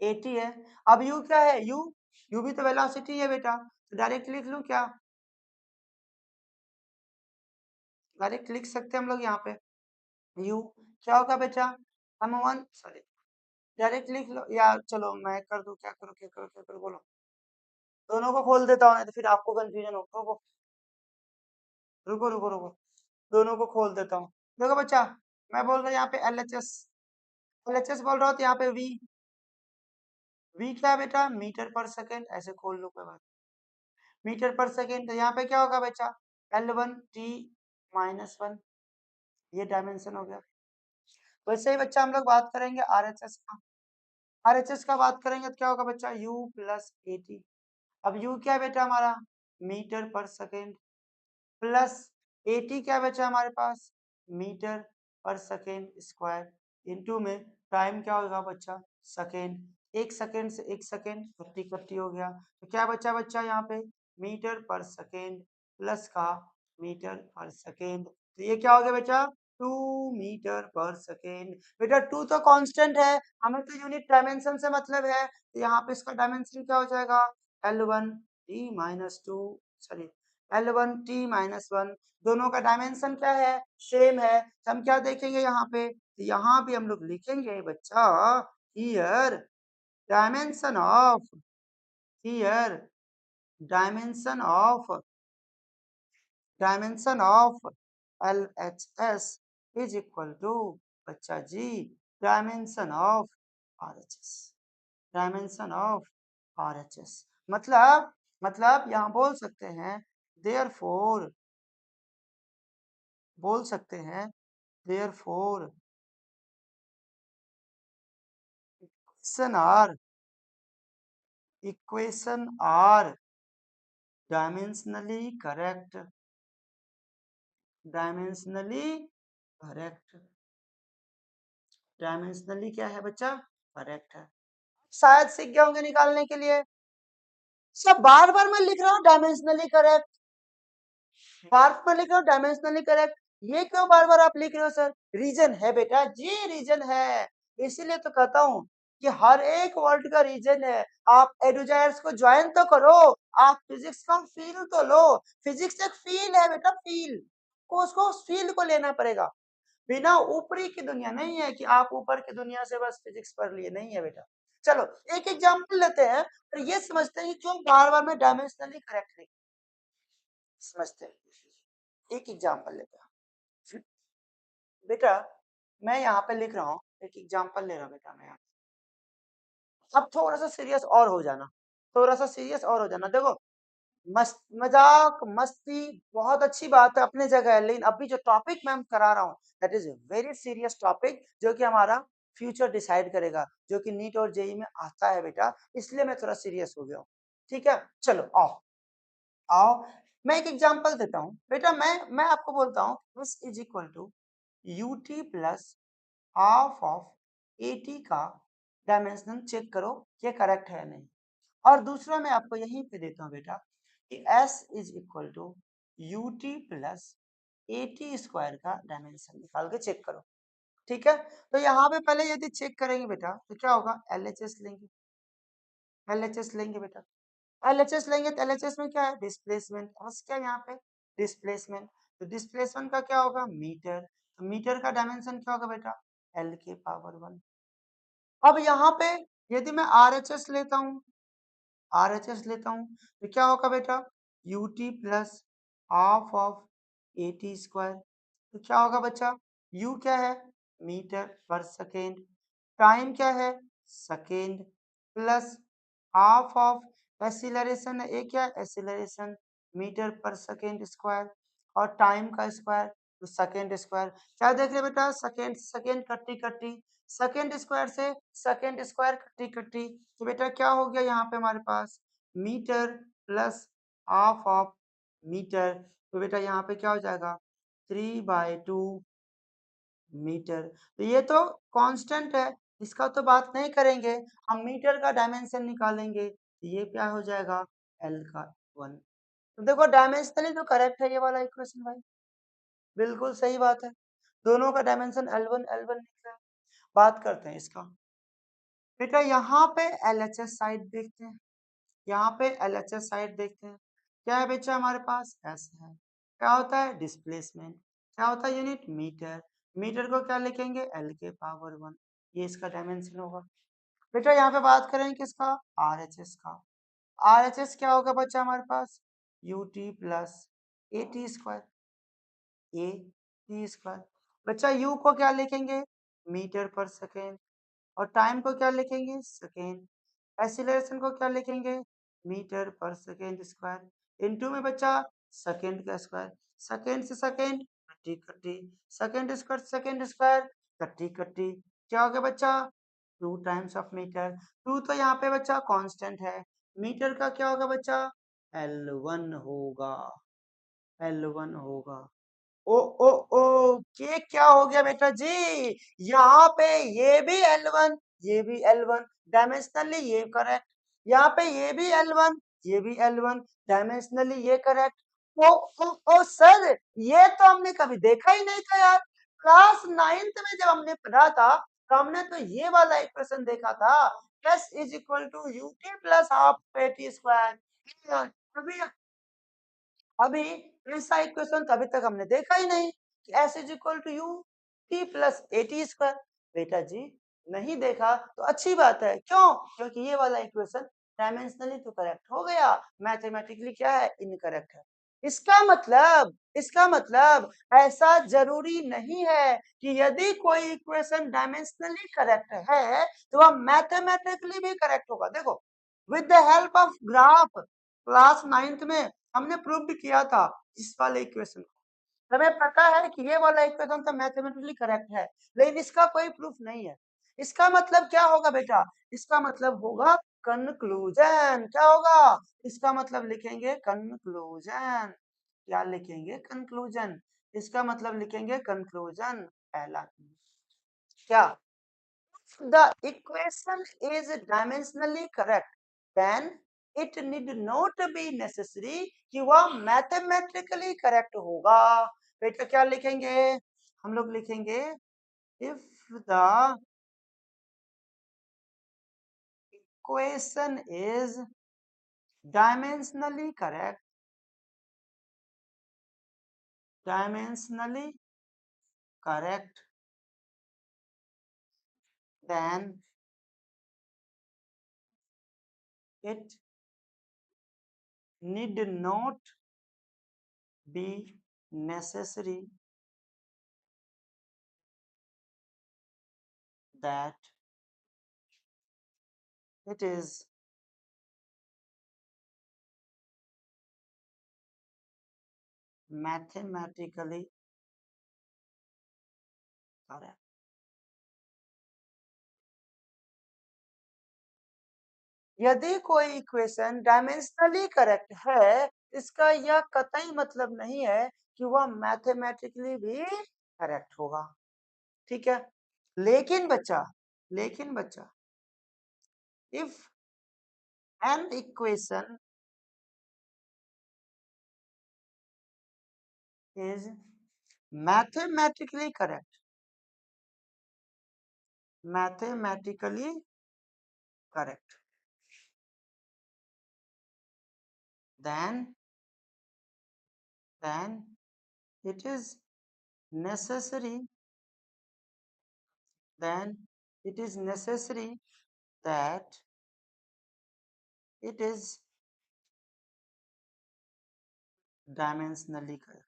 एटी है। अब u क्या है, u भी तो वेलोसिटी है बेटा, तो डायरेक्ट लिख लूं क्या, डायरेक्ट लिख सकते हैं हम लोग यहाँ पे u क्या होगा बेटा, m1 सॉरी, डायरेक्ट लिख लो या चलो मैं कर दूं, क्या करूं क्या करूं क्या करूं बोलो, दोनों को खोल देता हूँ नहीं तो फिर आपको कंफ्यूजन हो। रुको रुको रुको रुको, दोनों को खोल देता हूँ। देखो बच्चा मैं बोल रहा हूँ यहाँ पे एलएचएस, एलएचएस बोल रहा हूँ तो यहाँ पे v क्या है बेटा, मीटर पर सेकेंड, ऐसे खोल लो कोई बात, मीटर पर सेकेंड। तो यहाँ पे क्या होगा बच्चा, L1 t माइनस 1, ये डायमेंशन हो गया। वैसे ही बच्चा हम लोग बात करेंगे आरएचएस का, आरएचएस का बात करेंगे तो क्या होगा बच्चा, u प्लस एटी। अब u क्या है बेटा हमारा, मीटर पर सेकेंड, प्लस एटी क्या बचा हमारे पास, मीटर पर सेकेंड स्क्वायर, इनटू में टाइम क्या होगा बच्चा, सेकेंड, एक सेकेंड से एक सेकेंड कट्टी कट्टी हो गया, तो क्या बचा बच्चा यहाँ पे, मीटर पर सेकेंड प्लस का मीटर पर सेकेंड, तो ये क्या हो गया बेटा, 2 मीटर पर सेकेंड। बेटा 2 तो कांस्टेंट है, हमें तो यूनिट डायमेंशन से मतलब है, तो यहाँ पे इसका डायमेंशन क्या हो जाएगा, L1 t minus 2 sorry L1 t minus 1, दोनों का डायमेंशन क्या है, सेम है। तो हम क्या देखेंगे यहाँ पे, तो यहाँ भी हम लोग लिखेंगे बच्चा here dimension of, here dimension of, dimension of LHS is equal to बच्चा जी dimension of RHS, dimension of RHS। मतलब यहाँ बोल सकते हैं देयरफॉर, बोल सकते हैं therefore equation are dimensionally correct, dimensionally correct, dimensionally क्या है बच्चा, करेक्ट है। शायद सीख गए होंगे निकालने के लिए। सब बार बार मैं लिख रहा हूँ डायमेंशनली करेक्ट, बार बार लिख रहा हूँ डायमेंशनली करेक्ट, ये क्यों बार बार आप लिख रहे हो सर, रीजन है बेटा जी, रीजन है, इसीलिए तो कहता हूँ कि हर एक वर्ड का रीजन है। आप एडुजायर्स को ज्वाइन तो करो, आप फिजिक्स का फील तो लो, फिजिक्स एक फील है बेटा, फील को, उसको फील को लेना पड़ेगा। बिना ऊपरी की दुनिया नहीं है कि आप ऊपर की दुनिया से बस फिजिक्स पढ़ लिए, नहीं है बेटा। चलो एक एग्जांपल लेते हैं और ये समझते हैं कि क्यों बार बार मैं डायमेंशनली करेक्ट नहीं, समझते हैं एक एग्जांपल लेते हैं बेटा। मैं यहाँ पे लिख रहा हूँ, एक एग्जांपल ले रहा हूँ बेटा मैं यहाँ, अब थोड़ा सा सीरियस और हो जाना, थोड़ा सा सीरियस और हो जाना। देखो मस्त मजाक मस्ती बहुत अच्छी बात है अपने जगह है, लेकिन अभी जो टॉपिक मैं करा रहा हूँ that is very serious topic, जो कि हमारा फ्यूचर डिसाइड करेगा, जो कि नीट और जेई में आता है बेटा, इसलिए मैं थोड़ा सीरियस हो गया हूँ। ठीक है, चलो आओ आओ मैं एक एग्जांपल देता हूँ बेटा। मैं आपको बोलता हूँ s is equal to ut plus half of at का डायमेंशन चेक करो ये करेक्ट है या नहीं। और दूसरा मैं आपको यहीं पे देता हूँ बेटा कि s is equal to ut plus at square का डायमेंशन निकाल के चेक करो। ठीक है, तो यहाँ पे पहले यदि चेक करेंगे बेटा तो क्या होगा, LHS लेंगे, LHS लेंगे बेटा। LHS लेंगे तो LHS में क्या है, डिस्प्लेसमेंट। बस क्या यहाँ पे डिस्प्लेसमेंट, तो डिस्प्लेसमेंट का क्या होगा, मीटर। तो मीटर का डायमेंशन क्या होगा बेटा, L के पावर 1। अब यहाँ पे यदि मैं RHS लेता हूँ, RHS लेता हूँ तो क्या होगा बेटा, UT plus half of AT square. तो क्या होगा बच्चा, U क्या है, मीटर पर सेकेंड, टाइम क्या है, second, plus half of acceleration है, क्या एक्सीलरेशन, मीटर पर सेकेंड स्क्वायर, और टाइम का स्क्वायर तो सेकेंड स्क्वायर। क्या देख रहे बेटा, सेकेंड सेकेंड कट्टी कट्टी, सेकेंड स्क्वायर से सेकेंड स्क्वायर कट्टी कट्टी, तो बेटा क्या हो गया यहाँ पे हमारे पास metre plus half of metre. तो बेटा यहाँ पे क्या हो जाएगा 3/2 मीटर। तो ये तो कांस्टेंट है, इसका तो बात नहीं करेंगे, हम मीटर का डायमेंशन निकालेंगे तो ये क्या हो जाएगा L का 1। तो देखो डायमेंशनली तो करेक्ट है ये वाला इक्वेशन भाई, बिल्कुल सही बात है, दोनों का डायमेंशन L1 L1 निकला है। बात करते हैं इसका बेटा, यहाँ पे LHS साइड देखते हैं, यहाँ पे LHS साइड देखते हैं, क्या है बेटा हमारे पास S है, क्या होता है डिस्प्लेसमेंट, क्या होता है यूनिट मीटर, मीटर को क्या लिखेंगे L के पावर 1, ये इसका डायमेंशन होगा। बेटा यहाँ पे बात करें किसका, RHS का, RHS क्या होगा बच्चा हमारे पास UT plus AT square, AT square. बच्चा U को क्या लिखेंगे मीटर पर सेकेंड, और टाइम को क्या लिखेंगे सेकेंड, एक्सीलरेशन को क्या लिखेंगे मीटर पर सेकेंड स्क्वायर, इनटू में बच्चा सेकेंड का स्क्वायर, सेकेंड से सेकेंड कट्टी कट्टी, सेकेंड स्क्वायर कट्टी कट्टी, क्या हो गया बच्चा 2 टाइम्स ऑफ मीटर। 2 तो यहाँ पे बच्चा कांस्टेंट है, मीटर का क्या होगा बच्चा L1 होगा, L1 होगा। ओ ओ ओ ये क्या हो गया बेटा जी, यहाँ पे ये भी L1 ये भी L1 डायमेंशनली ये करेक्ट, यहाँ पे ये भी L1 ये भी L1 डायमेंशनली ये करेक्ट। ओ सर, ये तो हमने कभी देखा ही नहीं था यार, क्लास 9th में जब हमने पढ़ा था तो हमने तो ये वाला इक्वेशन देखा था, s is equal to UT plus half AT square. अभी अभी ऐसा इक्वेशन तो अभी तक हमने देखा ही नहीं कि s is equal to U T plus A T square. बेटा जी नहीं देखा तो अच्छी बात है, क्यों, क्योंकि ये वाला इक्वेशन डायमेंशनली तो करेक्ट हो गया, मैथमेटिकली क्या है इनकरेक्ट है। इसका मतलब ऐसा जरूरी नहीं है कि यदि कोई इक्वेशन डायमेंशनली करेक्ट है तो वह मैथमेटिकली भी करेक्ट होगा। देखो with the help of graph class 9th में हमने प्रूव भी किया था इस वाले इक्वेशन को, हमें पता है कि ये वाला इक्वेशन तो मैथमेटिकली करेक्ट है, लेकिन इसका कोई प्रूफ नहीं है। इसका मतलब क्या होगा बेटा, इसका मतलब होगा कंक्लूजन, क्या होगा, इसका मतलब लिखेंगे कंक्लूजन, क्या लिखेंगे कंक्लूजन, इसका मतलब लिखेंगे कंक्लूजन पहला। क्या, the equation is dimensionally correct, then it need not be necessary कि वह मैथमेटिकली करेक्ट होगा। बेटा क्या लिखेंगे, हम लोग लिखेंगे if the equation is dimensionally correct, dimensionally correct, then it need not be necessary that it is mathematically correct। यदि कोई इक्वेशन डायमेंशनली करेक्ट है, इसका यह कतई मतलब नहीं है कि वह मैथमेटिकली भी करेक्ट होगा। ठीक है, लेकिन बच्चा if an equation is mathematically correct, then it is necessary then it is necessary that it is dimensionally correct.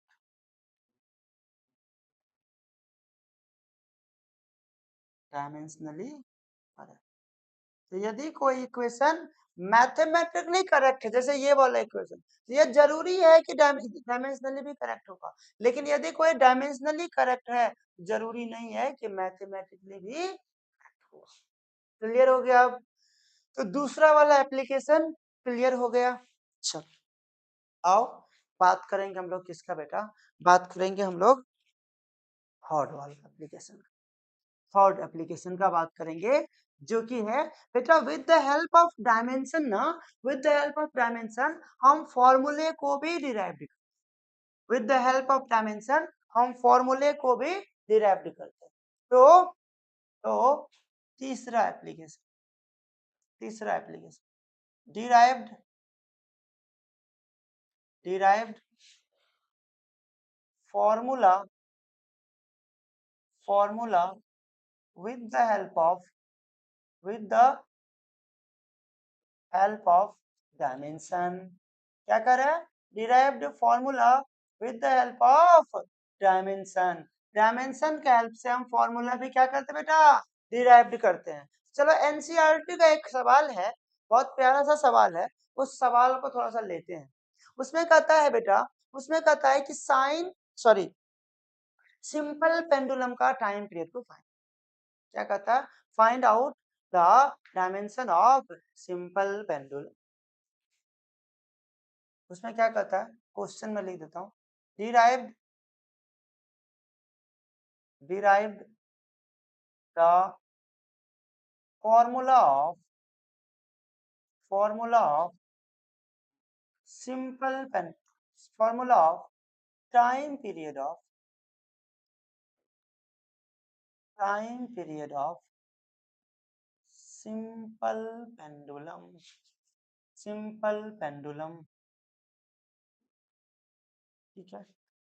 Dimensionally correct. तो यदि कोई इक्वेशन मैथमेटिकली करेक्ट है, जैसे ये वाला इक्वेशन, तो ये जरूरी है कि डायमेंशनली भी करेक्ट होगा। लेकिन यदि कोई डायमेंशनली करेक्ट है, जरूरी नहीं है कि मैथमेटिकली भी करेक्ट होगा। क्लियर हो गया? अब तो दूसरा वाला एप्लीकेशन क्लियर हो गया। अच्छा, आओ बात करेंगे हम लोग किसका बेटा, बात करेंगे हम लोग थर्ड वाला एप्लीकेशन, थर्ड एप्लीकेशन का बात करेंगे, जो कि है बेटा with the help of dimension ना, with the help of dimension हम फॉर्मूले को भी derive, with the help of dimension हम फॉर्मूले को भी डिराइव करते हैं। तो तीसरा application derived formula with the help of dimension। क्या कर रहा है? Derived formula with the help of dimension. डायमेंशन के हेल्प से हम फॉर्मूला भी क्या करते हैं बेटा? डिराइव्ड करते हैं। चलो एनसीईआरटी का एक सवाल है, बहुत प्यारा सा सवाल है, उस सवाल को थोड़ा सा लेते हैं। उसमें कहता है बेटा, उसमें कहता है कि सिंपल पेंडुलम का टाइम पीरियड को फाइंड, क्या कहता है? Find out the dimension of simple pendulum. उसमें क्या कहता है? क्वेश्चन में लिख देता हूं, derived the formula of simple pen formula of time period of simple pendulum. ठीक है,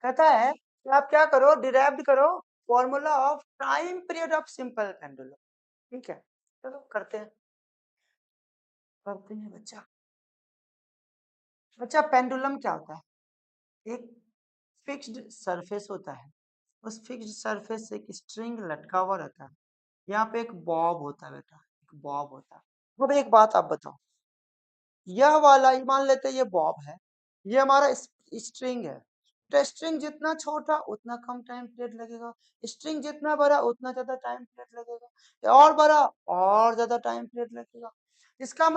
कहता है कि आप क्या करो, डिराइव्ड करो formula of time period of simple pendulum. ठीक है, चलो करते हैं बच्चा पेंडुलम क्या होता है? एक फिक्स्ड सरफेस होता है, उस फिक्स्ड सरफेस से एक स्ट्रिंग लटका हुआ रहता है, यहाँ पे एक बॉब होता है बेटा, एक बॉब होता है। अब एक बात आप बताओ, यह वाला मान लेते हैं ये बॉब है, ये हमारा स्ट्रिंग है, तो स्ट्रिंग जितना छोटा उतना कम टाइम पीरियड लगेगा, स्ट्रिंग जितना बड़ा उतना ज्यादा टाइम पीरियड लगेगा, और बड़ा और ज्यादा टाइम पीरियड लगेगा। इसका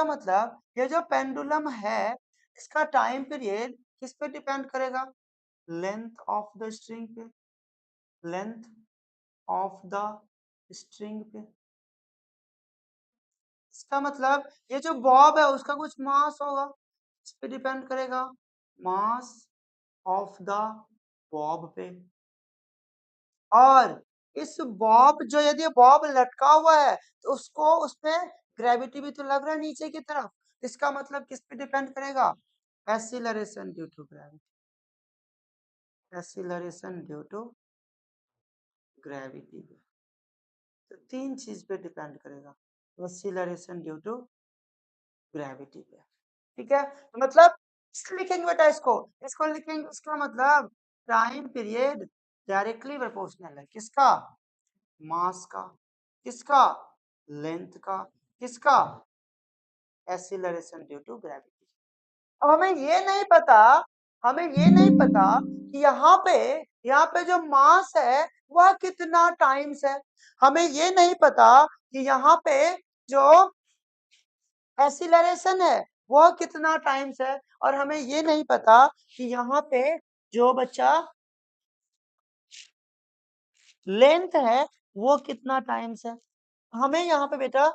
मतलब ये जो पेंडुलम है, इसका टाइम पीरियड किस पे डिपेंड करेगा? लेंथ ऑफ द स्ट्रिंग पे, लेंथ ऑफ द स्ट्रिंग पे। इसका मतलब ये जो बॉब है उसका कुछ मास होगा, इस पे डिपेंड करेगा, मास ऑफ द बॉब पे। और इस बॉब जो, यदि बॉब लटका हुआ है तो उसको, उसमें ग्रेविटी भी तो लग रहा है नीचे की तरफ, इसका मतलब किस पे डिपेंड करेगा? Acceleration due to gravity, acceleration due to gravity पे। तो तीन चीज पे डिपेंड करेगा, एक्सीलरेशन ड्यू टू ग्रेविटी पे। ठीक है, तो मतलब लिखेंगे बेटा, इसको लिखेंगे, इसका मतलब टाइम पीरियड डायरेक्टली प्रोपोर्शनल है किसका? मास का। किसका? लेंथ का। किसका? Acceleration due to gravity. अब हमें ये नहीं पता कि यहाँ पे जो मास है वह कितना टाइम्स है। हमें ये नहीं पता कि यहाँ पे जो एक्सीलरेशन है वो कितना टाइम्स है, और हमें ये नहीं पता कि यहाँ पे जो बच्चा लेंथ है वो कितना टाइम्स है। हमें यहाँ पे बेटा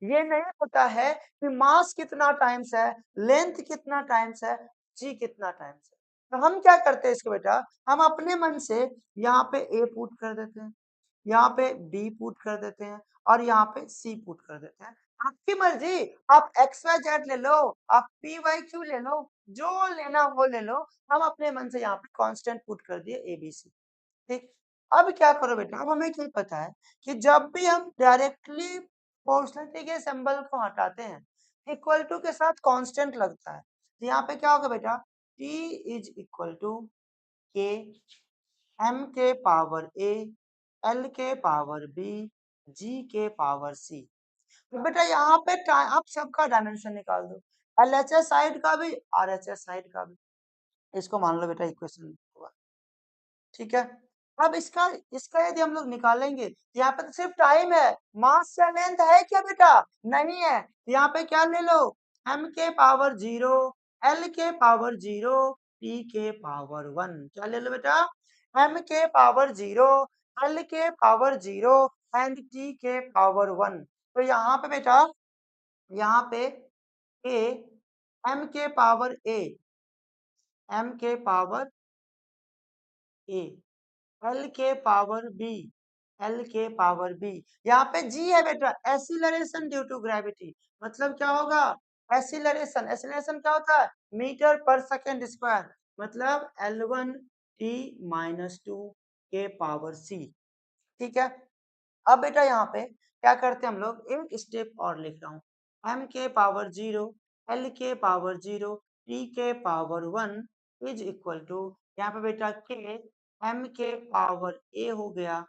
ये नहीं पता है कि मास कितना टाइम्स है, लेंथ कितना टाइम्स है, जी कितना टाइम्स है। तो हम क्या करते हैं इसको बेटा, हम अपने मन से यहाँ पे ए पुट कर देते हैं, यहाँ पे बी पुट कर देते हैं, और यहाँ पे सी पुट कर देते हैं। आपकी मर्जी, आप एक्स वाई जेड ले लो, आप पी वाई क्यू ले लो, जो लेना वो ले लो। हम अपने मन से यहाँ पे कांस्टेंट पुट कर दिए ए बी सी। ठीक, अब क्या करो बेटा, अब हमें क्या पता है कि जब भी हम डायरेक्टली प्रोपोर्शनलिटी के सिंबल को हटाते हैं, इक्वल टू के साथ कांस्टेंट लगता है। तो यहाँ पे क्या होगा बेटा, t इज इक्वल टू के m के पावर a, l के पावर b, g के पावर c। तो बेटा यहाँ पे आप सबका डायमेंशन निकाल दो, LHS साइड का भी, RHS साइड का भी। इसको मान लो बेटा इक्वेशन, ठीक है। अब इसका इसका यदि हम लोग निकालेंगे, यहाँ पे तो सिर्फ टाइम है, मास या लेंथ है क्या बेटा, नहीं है। यहाँ पे क्या ले लो, m के पावर 0, l के पावर 0, t के पावर 1। क्या ले लो बेटा, m के पावर 0, l के पावर 0 एंड t के पावर 1। तो यहाँ पे बेटा, यहाँ पे a, m के पावर a, m के पावर a, एल के पावर बी, एल के पावर बी। यहाँ पे जी है बेटा, एक्सीलरेशन ड्यू टू ग्रेविटी। मतलब क्या होगा, एक्सीलरेशन, एक्सीलरेशन क्या होता है, मीटर पर सेकेंड स्क्वायर। मतलब L1 t माइनस 2 के पावर c। ठीक है। अब बेटा यहाँ पे क्या करते हैं हम लोग, एक स्टेप और लिख रहा हूँ, m के पावर 0, l के पावर 0, t के पावर 1 इज इक्वल टू, यहाँ पे बेटा k m के पावर a हो गया।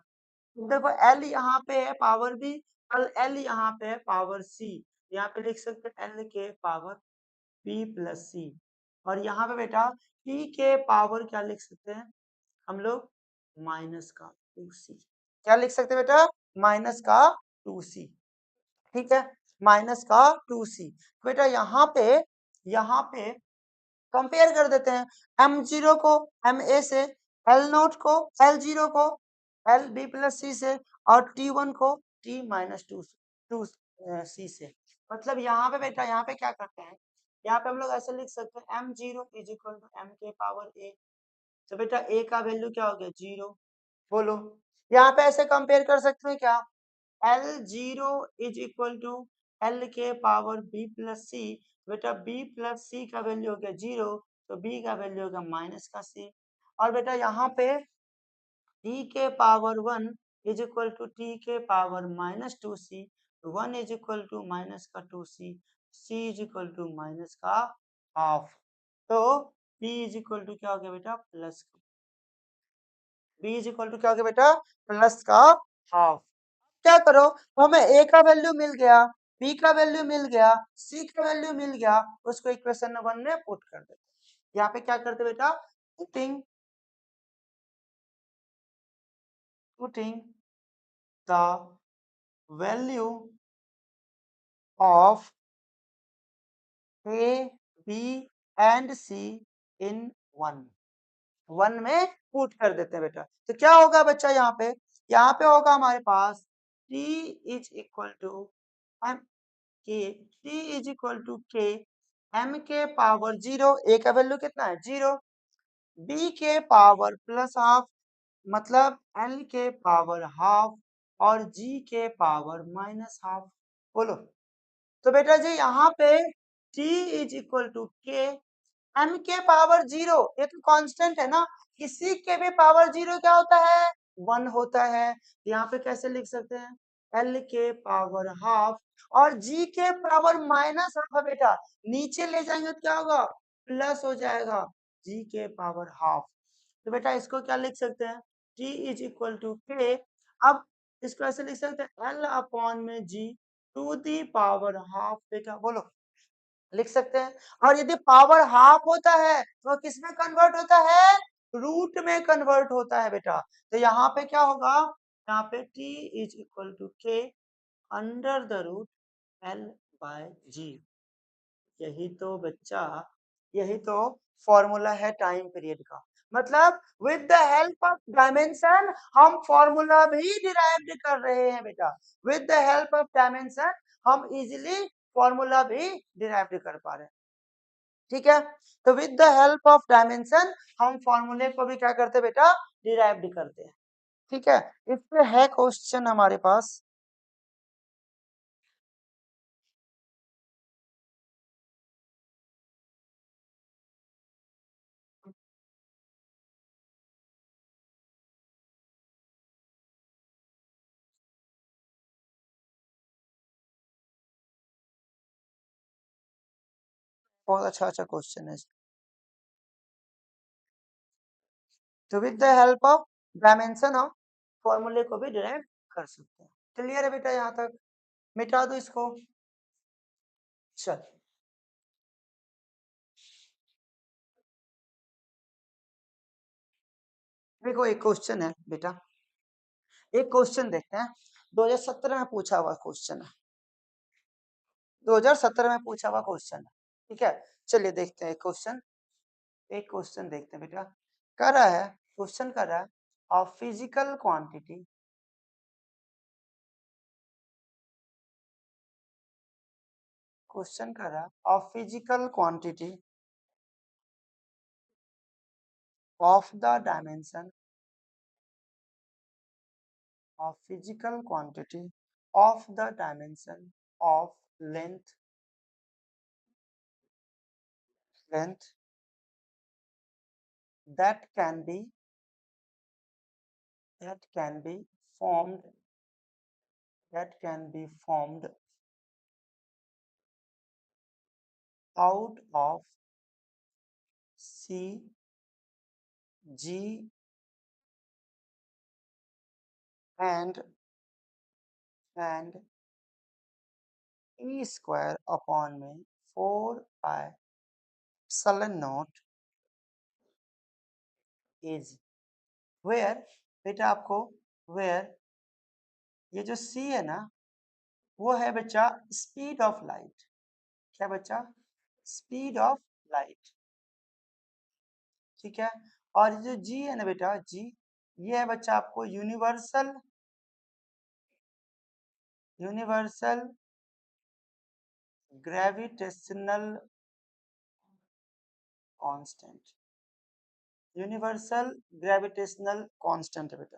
देखो l यहाँ पे है पावर b, और l यहाँ पे है पावर c। यहाँ पे लिख सकते हैं l के पावर b प्लस c। और यहाँ पे बेटा t के पावर क्या लिख सकते हैं हम लोग, माइनस का 2c। क्या लिख सकते हैं बेटा, माइनस का 2c। ठीक है, माइनस का 2c। बेटा यहाँ पे कंपेयर कर देते हैं, m0 को ma से, l0 को l0 को lb प्लस c से, और t1 को t माइनस 2 c से। मतलब यहाँ पे बेटा, यहाँ पे क्या करते हैं, यहाँ पे हम लोग ऐसे लिख सकते हैं m0 is equal to m के पावर a। तो बेटा a का वैल्यू क्या हो गया, 0। बोलो, यहाँ पे ऐसे कंपेयर कर सकते हैं क्या, L0 is equal to L के पावर B प्लस सी। बेटा B प्लस सी का वैल्यू हो गया 0, तो B का वैल्यू होगा माइनस का c। और बेटा यहाँ पे t के power 1 is equal to t के power minus 2c, 1 is equal to minus का 2c, c is equal to minus का हाफ। तो b इज इक्वल टू क्या हो गया बेटा, प्लस का, b इज इक्वल टू क्या हो गया बेटा, प्लस का हाफ। क्या करो, हमें a का वैल्यू मिल गया, b का वैल्यू मिल गया, c का वैल्यू मिल गया, उसको इक्वेशन नंबर 1 में पुट कर देते। यहाँ पे क्या करते बेटा, putting the value of a, b and c इन 1 में पुट कर देते हैं बेटा। तो क्या होगा बच्चा, यहाँ पे होगा हमारे पास t is equal to m के, t is equal to k m के पावर 0, a का वैल्यू कितना है 0, b के पावर प्लस हाफ, मतलब l के पावर हाफ, और g के पावर माइनस हाफ। बोलो, तो बेटा जी यहाँ पे t is equal to k, m के पावर 0, ये तो कांस्टेंट है ना, किसी के भी पावर 0 क्या होता है, 1 होता है। यहाँ पे कैसे लिख सकते हैं, l के पावर हाफ, और g के पावर माइनस हाफ है बेटा, नीचे ले जाएंगे तो क्या होगा, प्लस हो जाएगा, g के पावर हाफ। तो बेटा इसको क्या लिख सकते हैं, t is equal to k। अब इसको ऐसे लिख सकते हैं, l अपॉन में g to the power half. बेटा बोलो, लिख सकते हैं। और यदि पावर हाफ होता है तो किस में कन्वर्ट होता है, रूट में कन्वर्ट होता है बेटा। तो यहाँ पे क्या होगा, यहाँ पे t is equal to k under the root L/g। यही तो बच्चा, यही तो फॉर्मूला है टाइम पीरियड का। मतलब with the help of dimension हम फॉर्मूला भी डिराइव कर रहे हैं बेटा। With the help of dimension हम इजीली फॉर्मूला भी डिराइव कर पा रहे हैं। ठीक है, तो with the help of dimension हम फॉर्मूले को भी क्या करते हैं बेटा, डिराइव करते हैं। ठीक है, इस पे है क्वेश्चन हमारे पास। बहुत अच्छा अच्छा क्वेश्चन है। तो with the help of dimension हम फॉर्मूले को भी डिराइव कर सकते हैं। क्लियर है बेटा यहाँ तक? मिटा दो इसको। चल, देखो एक क्वेश्चन है बेटा, एक क्वेश्चन देखते हैं। 2017 में पूछा हुआ क्वेश्चन है, 2017 में पूछा हुआ क्वेश्चन है। ठीक है, चलिए देखते हैं क्वेश्चन। एक क्वेश्चन देखते हैं बेटा, कर रहा है, क्वेश्चन कर रहा है ऑफ फिजिकल क्वांटिटी, क्वेश्चन कर रहा है of physical quantity of the dimension of physical quantity of the dimension of length that can be formed, that can be formed out of C G and E square upon में 4 pi epsilon naught is where, बेटा आपको where, ये जो C है ना, वो है बच्चा स्पीड ऑफ लाइट। क्या बच्चा? Speed of light. ठीक है, और ये जो जी है ना बेटा, जी, ये है बच्चा आपको universal gravitational constant, universal gravitational constant है बेटा।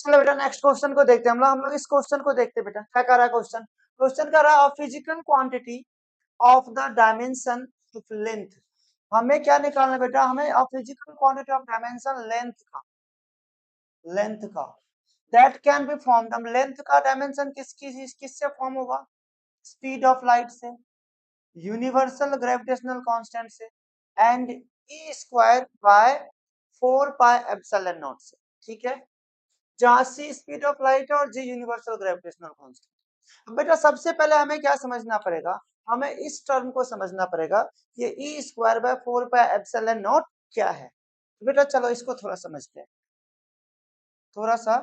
चलो बेटा नेक्स्ट क्वेश्चन को देखते हैं हम लोग इस क्वेश्चन को देखते हैं बेटा, क्या कर रहा है क्वेश्चन। क्वेश्चन कर रहा है physical quantity of the dimension of length. हमें क्या निकालना है बेटा, हमें physical quantity of dimension length का दैट कैन बी फॉर्म्ड। हम लेंथ का डायमेंशन किससे फॉर्म होगा? स्पीड ऑफ लाइट से, यूनिवर्सल ग्रेविटेशनल कांस्टेंट से, and E square by 4 pi epsilon not से। ठीक है, जहां सी स्पीड ऑफ लाइट है और जी यूनिवर्सल ग्रेविटेशनल कांस्टेंट। बेटा सबसे पहले हमें क्या समझना पड़ेगा, हमें इस टर्म को समझना पड़ेगा, ये E square by 4 pi epsilon naught क्या है। तो बेटा चलो इसको थोड़ा समझते हैं, थोड़ा सा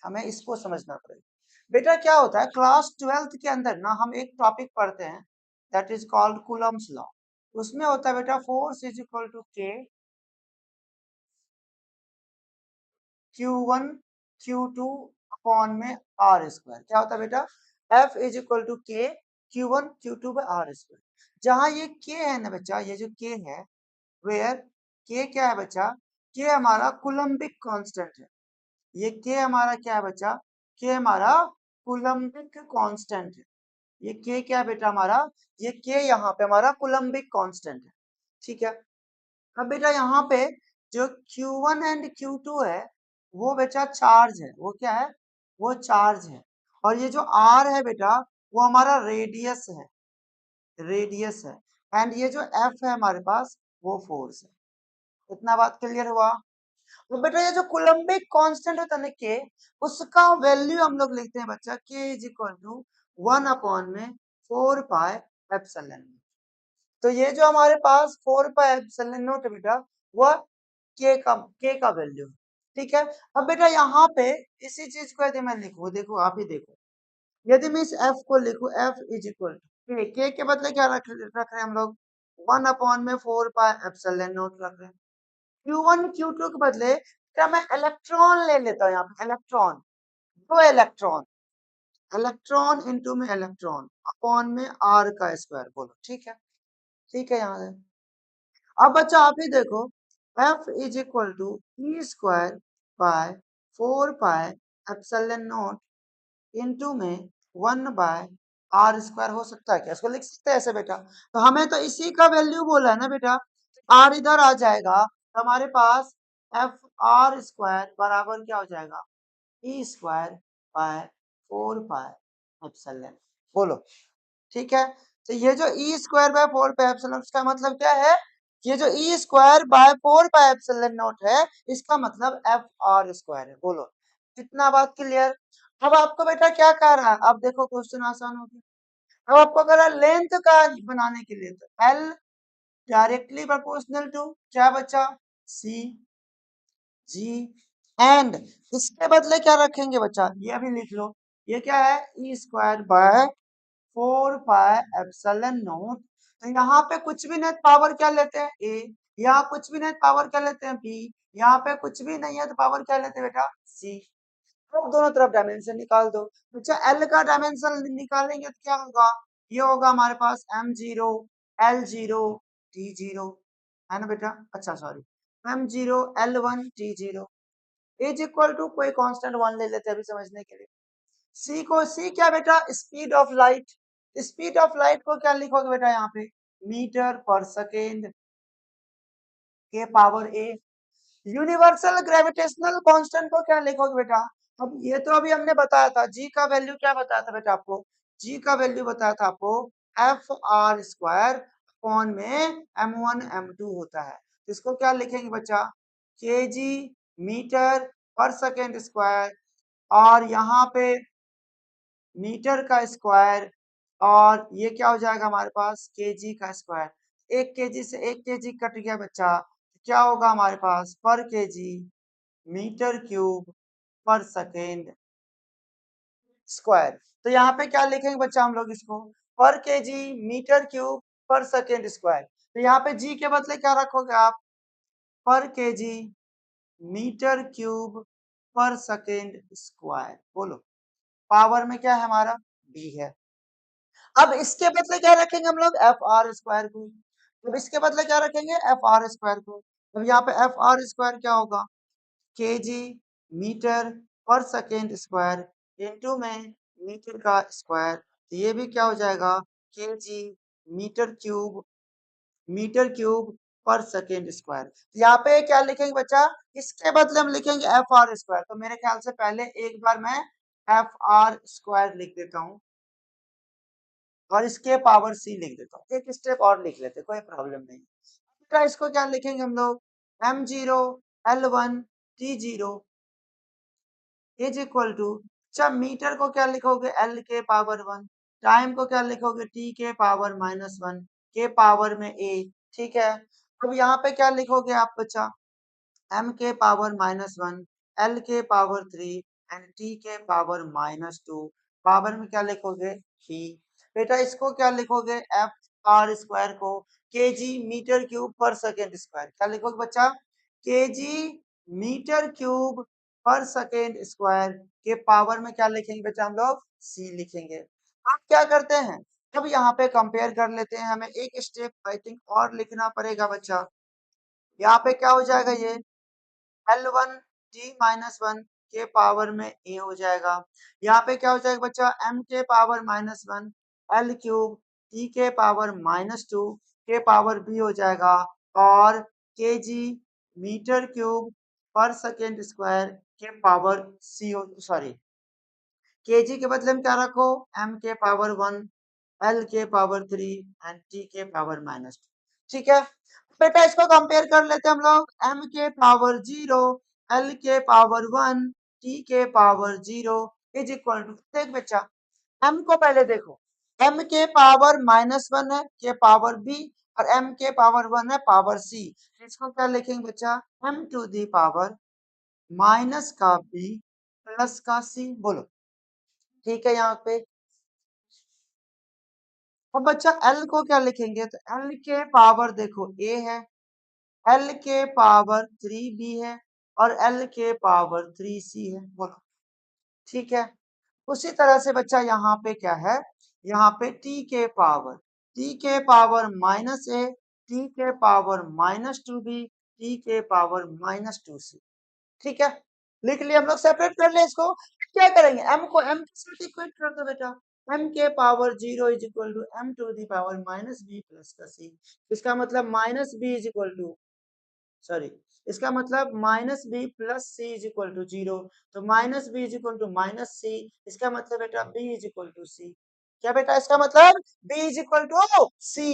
हमें इसको समझना पड़ेगा। बेटा क्या होता है, क्लास 12th के अंदर ना हम एक टॉपिक पढ़ते हैं, that is called Coulomb's law. उसमें होता है बेटा फोर्स इज इक्वल टू के Q1 Q2 अपॉन में आर स्क्वायर। क्या होता है बेटा, F इज इक्वल टू के Q1 Q2 bye are square. जहां ये K है ना बच्चा, ये जो K है, वेयर K क्या है बच्चा, K हमारा कूलम्बिक कांस्टेंट है। ये K हमारा क्या है बच्चा, K हमारा कूलम्बिक कांस्टेंट है। ये K क्या है बेटा हमारा, ये K यहाँ पे हमारा कूलम्बिक कांस्टेंट है। ठीक है, अब बेटा यहाँ पे जो Q1 एंड Q2 है, वो बेटा चार्ज है। वो क्या है, वो चार्ज है। और ये जो R है बेटा, वो हमारा रेडियस है, रेडियस है। एंड ये जो F है हमारे पास, वो फोर्स है। इतना बात क्लियर हुआ? तो बेटा ये जो कूलम्बिक कांस्टेंट होता है ना के, उसका वैल्यू हम लोग लिखते हैं बच्चा के इज इक्वल टू 1 अपॉन में 4 पाई एप्सिलॉन। तो ये जो हमारे पास 4 पाई एप्सिलॉन नॉट है बेटा, वह के का वैल्यू। ठीक है। अब बेटा यहाँ पे इसी चीज को यदि मैं लिखूं, देखो आप ही देखो, यदि मैं इस f को लिखूं, f is equal to k के बदले क्या रख रहे हैं हम लोग, 1 में 4 पाई एप्सिलॉन नॉट रख रहे हैं। Q1 Q2 के बदले क्या मैं इलेक्ट्रॉन ले लेता हूँ यहाँ पे, इलेक्ट्रॉन, दो इलेक्ट्रॉन, इलेक्ट्रॉन इंटू में इलेक्ट्रॉन अपॉन में r का स्क्वायर, बोलो ठीक है, ठीक है यहाँ से। अब बच्चा आप ही देखो, f is equal to E square by 4 pi epsilon not into में 1/r² हो सकता है क्या, इसको लिख सकते हैं ऐसे बेटा। तो हमें तो इसी का वैल्यू बोला है ना बेटा, r इधर आ जाएगा तो हमारे पास fr² बराबर क्या हो जाएगा, E square by 4 pi epsilon, बोलो ठीक है। तो ये जो E square by 4 pi epsilon, इसका मतलब क्या है, ये जो E square by 4 pi epsilon naught है, इसका मतलब fr² है, बोलो कितना बात क्लियर। अब आपको बेटा क्या कह रहा है, अब देखो क्वेश्चन आसान हो गया। अब आपको कह रहा है लेंथ का बनाने के लिए, तो L डायरेक्टली प्रोपोर्शनल टू क्या बच्चा, C G, एंड इसके बदले क्या रखेंगे बच्चा, ये अभी लिख लो, ये क्या है, E square by 4 pi epsilon naught. तो यहाँ पे कुछ भी नहीं पावर क्या लेते हैं, ए, यहाँ कुछ भी नहीं पावर क्या लेते हैं, बी, यहाँ पे कुछ भी नहीं है तो पावर क्या लेते हैं बेटा, सी। तो दोनों तरफ डायमेंशन निकाल दो। अच्छा एल का डायमेंशन निकालेंगे तो क्या होगा, ये होगा हमारे पास m0 l0 t0, है ना बेटा, अच्छा sorry, m0 l1 t0 is equal to कोई कांस्टेंट 1 ले लेते हैं अभी समझने के लिए। सी को, सी क्या बेटा, speed of light, speed of light को क्या लिखोगे बेटा यहाँ पे, मीटर पर सेकेंड के पावर ए। यूनिवर्सल ग्रेविटेशनल कांस्टेंट को क्या लिखोगे बेटा, अब ये तो अभी हमने बताया था, जी का वैल्यू क्या बताया था बेटा आपको, जी का वैल्यू बताया था आपको fr² अपॉन में m1 m2 होता है। इसको क्या लिखेंगे बच्चा, के जी मीटर पर सेकेंड स्क्वायर, और यहाँ पे मीटर का स्क्वायर, और ये क्या हो जाएगा हमारे पास, केजी का स्क्वायर। 1 kg से 1 kg कट गया बच्चा, क्या होगा हमारे पास, पर केजी मीटर क्यूब पर सेकेंड स्क्वायर। तो यहाँ पे क्या लिखेंगे बच्चा हम लोग इसको, पर केजी मीटर क्यूब पर सेकेंड स्क्वायर। तो यहाँ पे जी के बदले क्या रखोगे आप, पर केजी मीटर क्यूब पर सेकेंड स्क्वायर, बोलो पावर में क्या है हमारा, बी है। अब इसके बदले क्या रखेंगे हम लोग, fr² को। अब इसके बदले क्या रखेंगे, fr² को। अब यहाँ पे fr² क्या होगा, केजी मीटर पर सेकेंड स्क्वायर इंटू में मीटर का स्क्वायर, तो ये भी क्या हो जाएगा, केजी मीटर क्यूब पर सेकेंड स्क्वायर। यहाँ पे क्या लिखेंगे बच्चा, इसके बदले हम लिखेंगे fr²। तो मेरे ख्याल से पहले एक बार मैं fr² लिख देता हूँ और इसके पावर सी लिख देता हूँ, एक स्टेप और लिख लेते, कोई प्रॉब्लम नहीं। बेटा इसको क्या लिखेंगे हम लोग, m0 l1 t0 is equal to, अच्छा मीटर को क्या लिखोगे, l के पावर 1, टाइम को क्या लिखोगे, t के पावर -1 के पावर में a, ठीक है। अब यहाँ पे क्या लिखोगे आप बच्चा, m के पावर -1, l के पावर 3 एंड t के पावर -2, पावर में क्या लिखोगे, ही। बेटा इसको क्या लिखोगे, fr² को kg मीटर क्यूब पर सेकेंड स्क्वायर, क्या लिखोगे बच्चा, kg मीटर क्यूब पर सेकेंड स्क्वायर के पावर में क्या लिखेंगे बेटा हम लोग, c लिखेंगे। अब क्या करते हैं, अब यहाँ पे कंपेयर कर लेते हैं, हमें एक स्टेप आई थिंक और लिखना पड़ेगा बच्चा। यहाँ पे क्या हो जाएगा, ये L1 t-1 के पावर में a हो जाएगा। यहाँ पे क्या हो जाएगा बच्चा, m के पावर -1 l क्यूब t के पावर -2 के पावर b हो जाएगा, और kg मीटर क्यूब पर सेकेंड स्क्वायर के पावर c हो, सॉरी kg के बदले में क्या रखो, m के पावर 1 l के पावर 3 एंड t के पावर -2, ठीक है। बेटा इसको कंपेयर कर लेते हैं हम लोग, m के पावर 0 l के पावर 1 t के पावर 0 इज इक्वल टू, देख बच्चा m को पहले देखो, m के पावर -1 है के पावर b, और m के पावर 1 है पावर c, इसको क्या लिखेंगे बच्चा, m to the power minus का बी प्लस का सी, बोलो ठीक है यहाँ पे। अब बच्चा एल को क्या लिखेंगे, तो एल के पावर देखो ए है, एल के पावर 3b है और एल के पावर 3c है, बोलो ठीक है। उसी तरह से बच्चा यहाँ पे क्या है, यहाँ पे टी के पावर माइनस ए, टी के पावर -2b, टी के पावर -2c, ठीक है। लिख लिया हम लोग, सेपरेट कर ले इसको। क्या करेंगे, m को m के साथ इक्वेट कर दो बेटा, m के power 0 is equal to m to the power -b plus का c। इसका मतलब -b is equal to, sorry, इसका मतलब -b plus C is equal to 0। तो -b is equal to -c, इसका मतलब बेटा b is equal to c। क्या बेटा, इसका मतलब b is equal to c।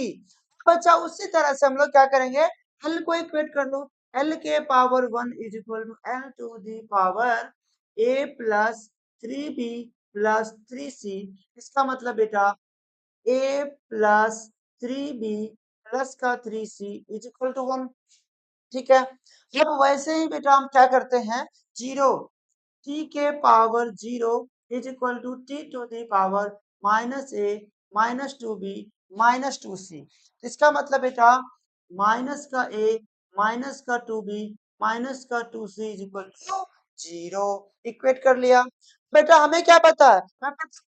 बच्चा उसी तरह से हम लोग क्या करेंगे, l को इक्वेट कर लो, l के power 1 is equal to l to the power a plus 3b plus 3c। इसका मतलब बेटा a प्लस 3b प्लस का 3c इज इक्वल टू 1, ठीक है। अब वैसे ही बेटा हम क्या करते हैं, 0 t के power 0 is equal to t to the power -a -2b -2c। इसका मतलब बेटा माइनस का a माइनस का 2b माइनस का 2c is equal to 0। Equate कर लिया। बेटा हमें क्या पता है,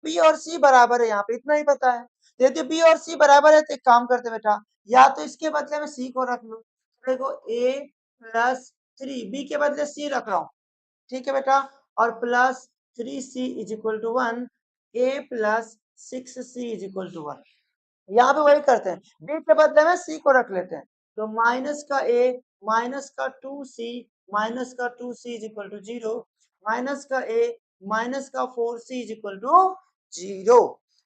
b और c बराबर है, यहाँ पे इतना ही पता है। यदि b और c बराबर है तो एक काम करते बेटा, या तो इसके बदले में c को रख लो, देखो a प्लस 3, b के बदले c रख रहा हूँ, ठीक है बेटा, और plus 3c is equal to 1, a plus 6c is equal to 1। यहाँ पे वही करते हैं, b के बदले में c को रख लेते हैं, तो माइनस का a माइनस का 2c माइनस का 2c is equal to 0, minus का a माइनस का 4c इज इक्वल टू 0।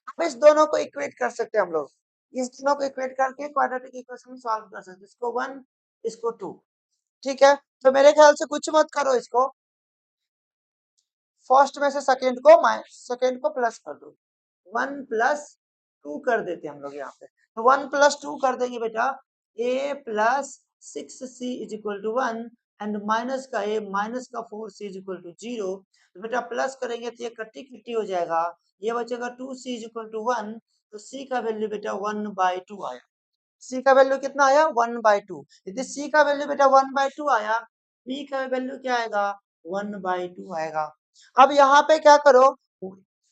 अब इस दोनों को इक्वेट कर सकते हैं हम लोग, इस दोनों को इक्वेट करके क्वाड्रेटिक इक्वेशन सॉल्व कर सकते हैं, इसको 1 इसको 2, ठीक है। तो मेरे ख्याल से कुछ मत करो, इसको फर्स्ट में से सेकेंड को प्लस कर दो, 1 प्लस 2 कर देते हैं हम लोग यहाँ पे, तो 1 प्लस 2 कर देंगे बेटा, a plus 6c is equal to 1 and minus का a माइनस का 4c इज इक्वल टू 0। तो बेटा प्लस करेंगे तो ये कट्टी कट्टी हो जाएगा, ये बचेगा 2c इज इक्वल टू 1, तो c का वैल्यू बेटा 1/2 आया। c का वैल्यू कितना आया, 1/2। यदि c का वैल्यू बेटा 1/2 आया, b का वैल्यू क्या आएगा, 1/2 आएगा। अब यहाँ पे क्या करो,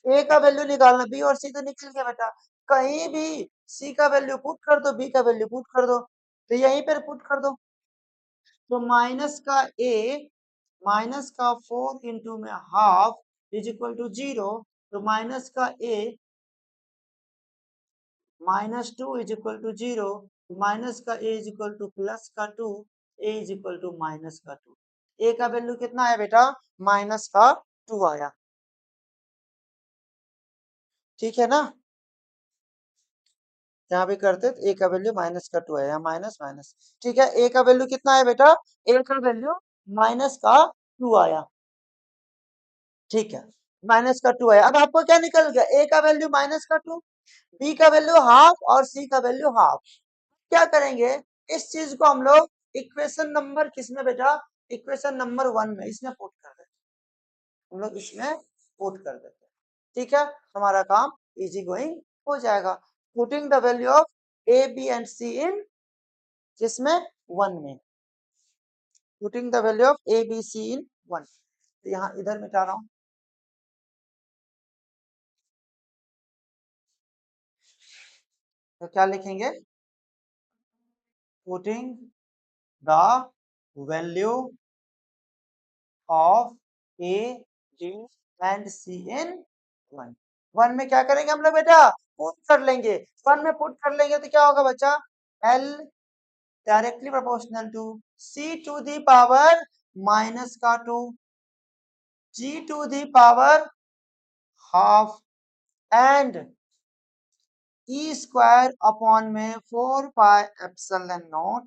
a का वैल्यू निकालना, b और c तो निकल गया बेटा, कहीं भी c का वैल्यू पुट कर दो, b का वैल्यू पुट कर दो, तो यहीं पर पुट कर दो, तो माइनस का a माइनस का 4 इंटू में हाफ इज इक्वल टू 0, तो माइनस का a -2 is equal to 0, minus का a is equal to plus का 2, a is equal to minus का 2। a का वैल्यू कितना आया बेटा, माइनस का 2 आया, ठीक है ना। यहाँ भी करते तो a का वैल्यू माइनस का 2 आया, माइनस माइनस, ठीक है। a का वैल्यू कितना है बेटा, a का वैल्यू माइनस का 2 आया, ठीक है, माइनस का 2 आया। अब आपको क्या निकल गया, a का वैल्यू माइनस का 2, b का वैल्यू हाफ और c का वैल्यू हाफ। क्या करेंगे, इस चीज को हम लोग इक्वेशन नंबर किसमें बेटा, इक्वेशन नंबर 1 में, इसमें पुट कर देते हैं हम लोग, इसमें पुट कर देते हैं, ठीक है। हमारा काम इजी गोइंग हो जाएगा। Putting the value of A B and C in जिसमें 1 में, putting the value of A B C in 1, तो यहाँ इधर मिटा रहा हूं, तो क्या लिखेंगे, putting the value of A B and C in 1। 1 में क्या करेंगे हम लोग बेटा, पुट कर लेंगे, 1 में पुट कर लेंगे तो क्या होगा बच्चा, L directly proportional to C to the power minus का 2, G to the power half and E square upon में 4 pi epsilon not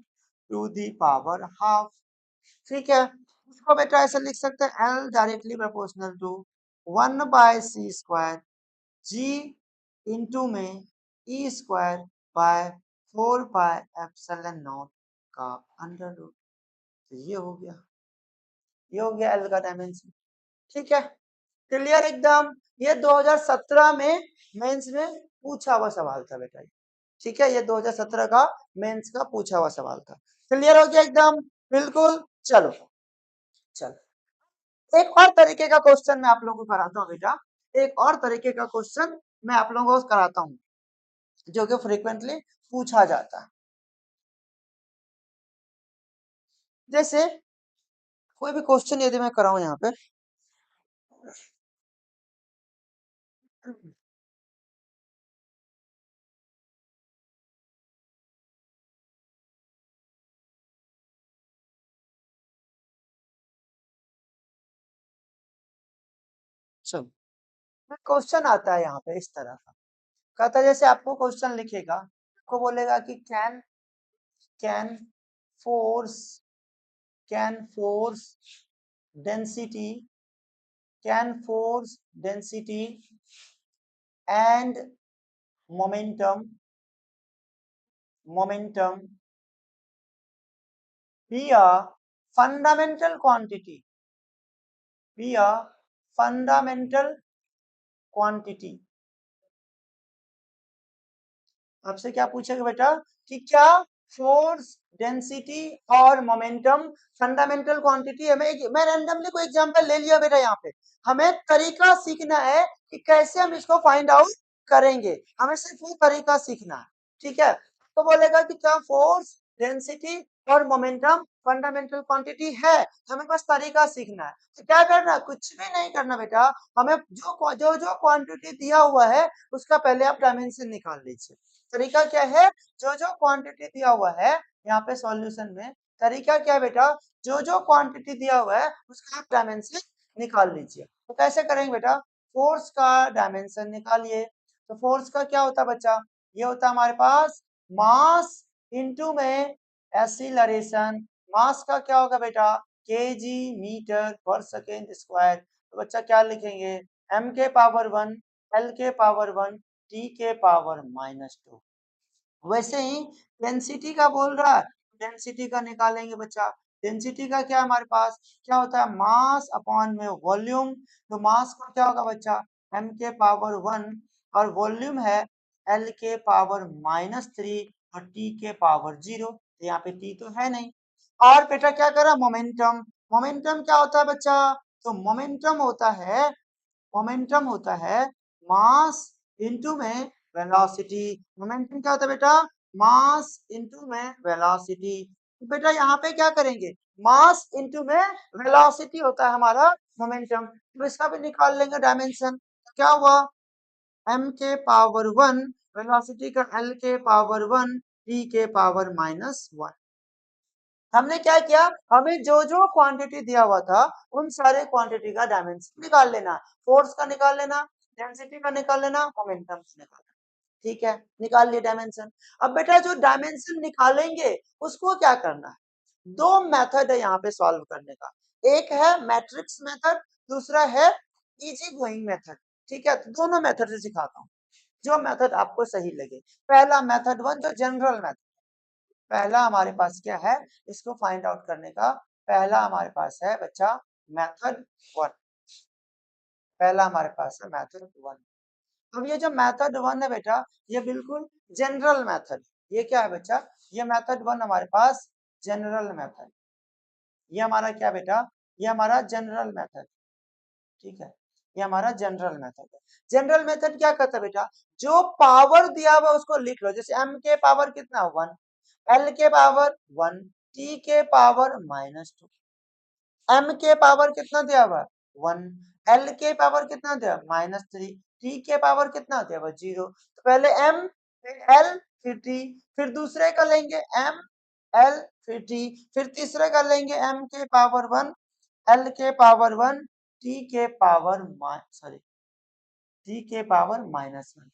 to the power half, ठीक है। उसको बेटा ऐसे लिख सकते हैं, L directly proportional to 1/c square G into में E square by 4 pi epsilon not का अंडर रूट, तो ये हो गया, ये हो गया एल का डायमेंशन। ठीक है, क्लियर एकदम। ये 2017 में मेंस में पूछा हुआ सवाल था बेटा। ठीक है, ये 2017 का मेंस का पूछा हुआ सवाल था। क्लियर हो गया एकदम, बिल्कुल। चलो चलो, एक और तरीके का क्वेश्चन मैं आप लोगों को कराता हूँ बेटा। एक और तरीके का क्वेश्चन मैं आप लोगों को कराता हूँ जो कि फ्रीक्वेंटली पूछा जाता है। जैसे कोई भी क्वेश्चन यदि मैं कराऊं यहाँ पे, चलो क्वेश्चन आता है यहाँ पे इस तरह का। कहता है जैसे आपको क्वेश्चन लिखेगा, आपको बोलेगा कि can force can force density and momentum be a fundamental quantity be a fundamental quantity। आपसे क्या पूछेगा बेटा कि क्या फोर्स डेंसिटी और मोमेंटम फंडामेंटल क्वांटिटी है। मैं रैंडमली कोई एग्जांपल ले लिया बेटा। यहाँ पे हमें तरीका सीखना है कि कैसे हम इसको फाइंड आउट करेंगे, हमें सिर्फ वो तरीका सीखना है। ठीक है, तो बोलेगा कि क्या फोर्स डेंसिटी और मोमेंटम फंडामेंटल क्वांटिटी है, हमें बस तरीका सीखना है। तो क्या करना, कुछ भी नहीं करना बेटा, हमें जो जो जो क्वांटिटी दिया हुआ है उसका पहले आप डायमेंशन निकाल लीजिए। तरीका क्या है, जो जो क्वांटिटी दिया हुआ है यहाँ पे सॉल्यूशन में, तरीका क्या है बेटा, जो जो क्वांटिटी दिया हुआ है उसका आप डायमेंशन निकाल लीजिए। तो कैसे करेंगे बेटा, फोर्स का डायमेंशन निकालिए। तो फोर्स का क्या होता है बच्चा, ये होता है हमारे पास मास इनटू में एक्सीलरेशन। मास का क्या होगा बेटा, केजी मीटर पर सेकेंड स्क्वायर। तो बच्चा क्या लिखेंगे, m के पावर 1 l के पावर 1 t के पावर -2। वैसे ही डेंसिटी का बोल रहा है, डेंसिटी का निकालेंगे बच्चा। डेंसिटी का क्या हमारे पास क्या होता है, मास अपॉन में वॉल्यूम। तो मास का क्या होगा बच्चा, m के पावर 1 और वॉल्यूम है l के पावर -3 और t के पावर 0। तो यहाँ पे t तो है नहीं। और बेटा क्या करा, मोमेंटम। मोमेंटम क्या होता है बच्चा, तो मोमेंटम होता है मास इनटू में वेलोसिटी। मोमेंटम क्या होता है बेटा, मास इनटू में वेलोसिटी। तो बेटा यहाँ पे क्या करेंगे, मास इनटू में वेलोसिटी होता है हमारा मोमेंटम। तो इसका भी निकाल लेंगे डायमेंशन। तो क्या हुआ, m के पावर 1 वेलोसिटी का l के पावर 1 t के पावर -1। हमने क्या किया, हमें जो जो क्वांटिटी दिया हुआ था उन सारे क्वांटिटी का डायमेंशन निकाल लेना। फोर्स का निकाल लेना, डेंसिटी का निकाल लेना, मोमेंटम से निकाल लेना। ठीक है, निकाल लिए डायमेंशन। अब बेटा जो डायमेंशन निकालेंगे उसको क्या करना है, दो मेथड है यहाँ पे सॉल्व करने का। एक है मैट्रिक्स मेथड, दूसरा है इजी गोइंग मेथड। ठीक है, तो दोनों मेथड से सिखाता हूँ, जो मेथड आपको सही लगे। पहला मेथड 1 जो जनरल मेथड, पहला हमारे पास क्या है, इसको फाइंड आउट करने का पहला हमारे पास है बच्चा मेथड 1। पहला हमारे पास है मेथड 1। अब ये जो मेथड 1 है बेटा, ये बिल्कुल जनरल मेथड। ये क्या है बच्चा, ये मेथड 1 हमारे पास जनरल मेथड। ये हमारा क्या बेटा, ये हमारा जनरल मेथड। ठीक है, ये हमारा जनरल मेथड है। जनरल मेथड क्या करता है बेटा, जो पावर दिया हुआ उसको लिख लो। जैसे m के पावर कितना 1, l के पावर 1, t के पावर -2। m के पावर कितना दिया हुआ 1, l के पावर कितना दिया -3, t के पावर कितना दिया हुआ 0। तो पहले m फिर l फिर t, फिर दूसरे का लेंगे m l फिर t, फिर तीसरे का लेंगे m के पावर 1 l के पावर 1 t के पावर t के पावर -1।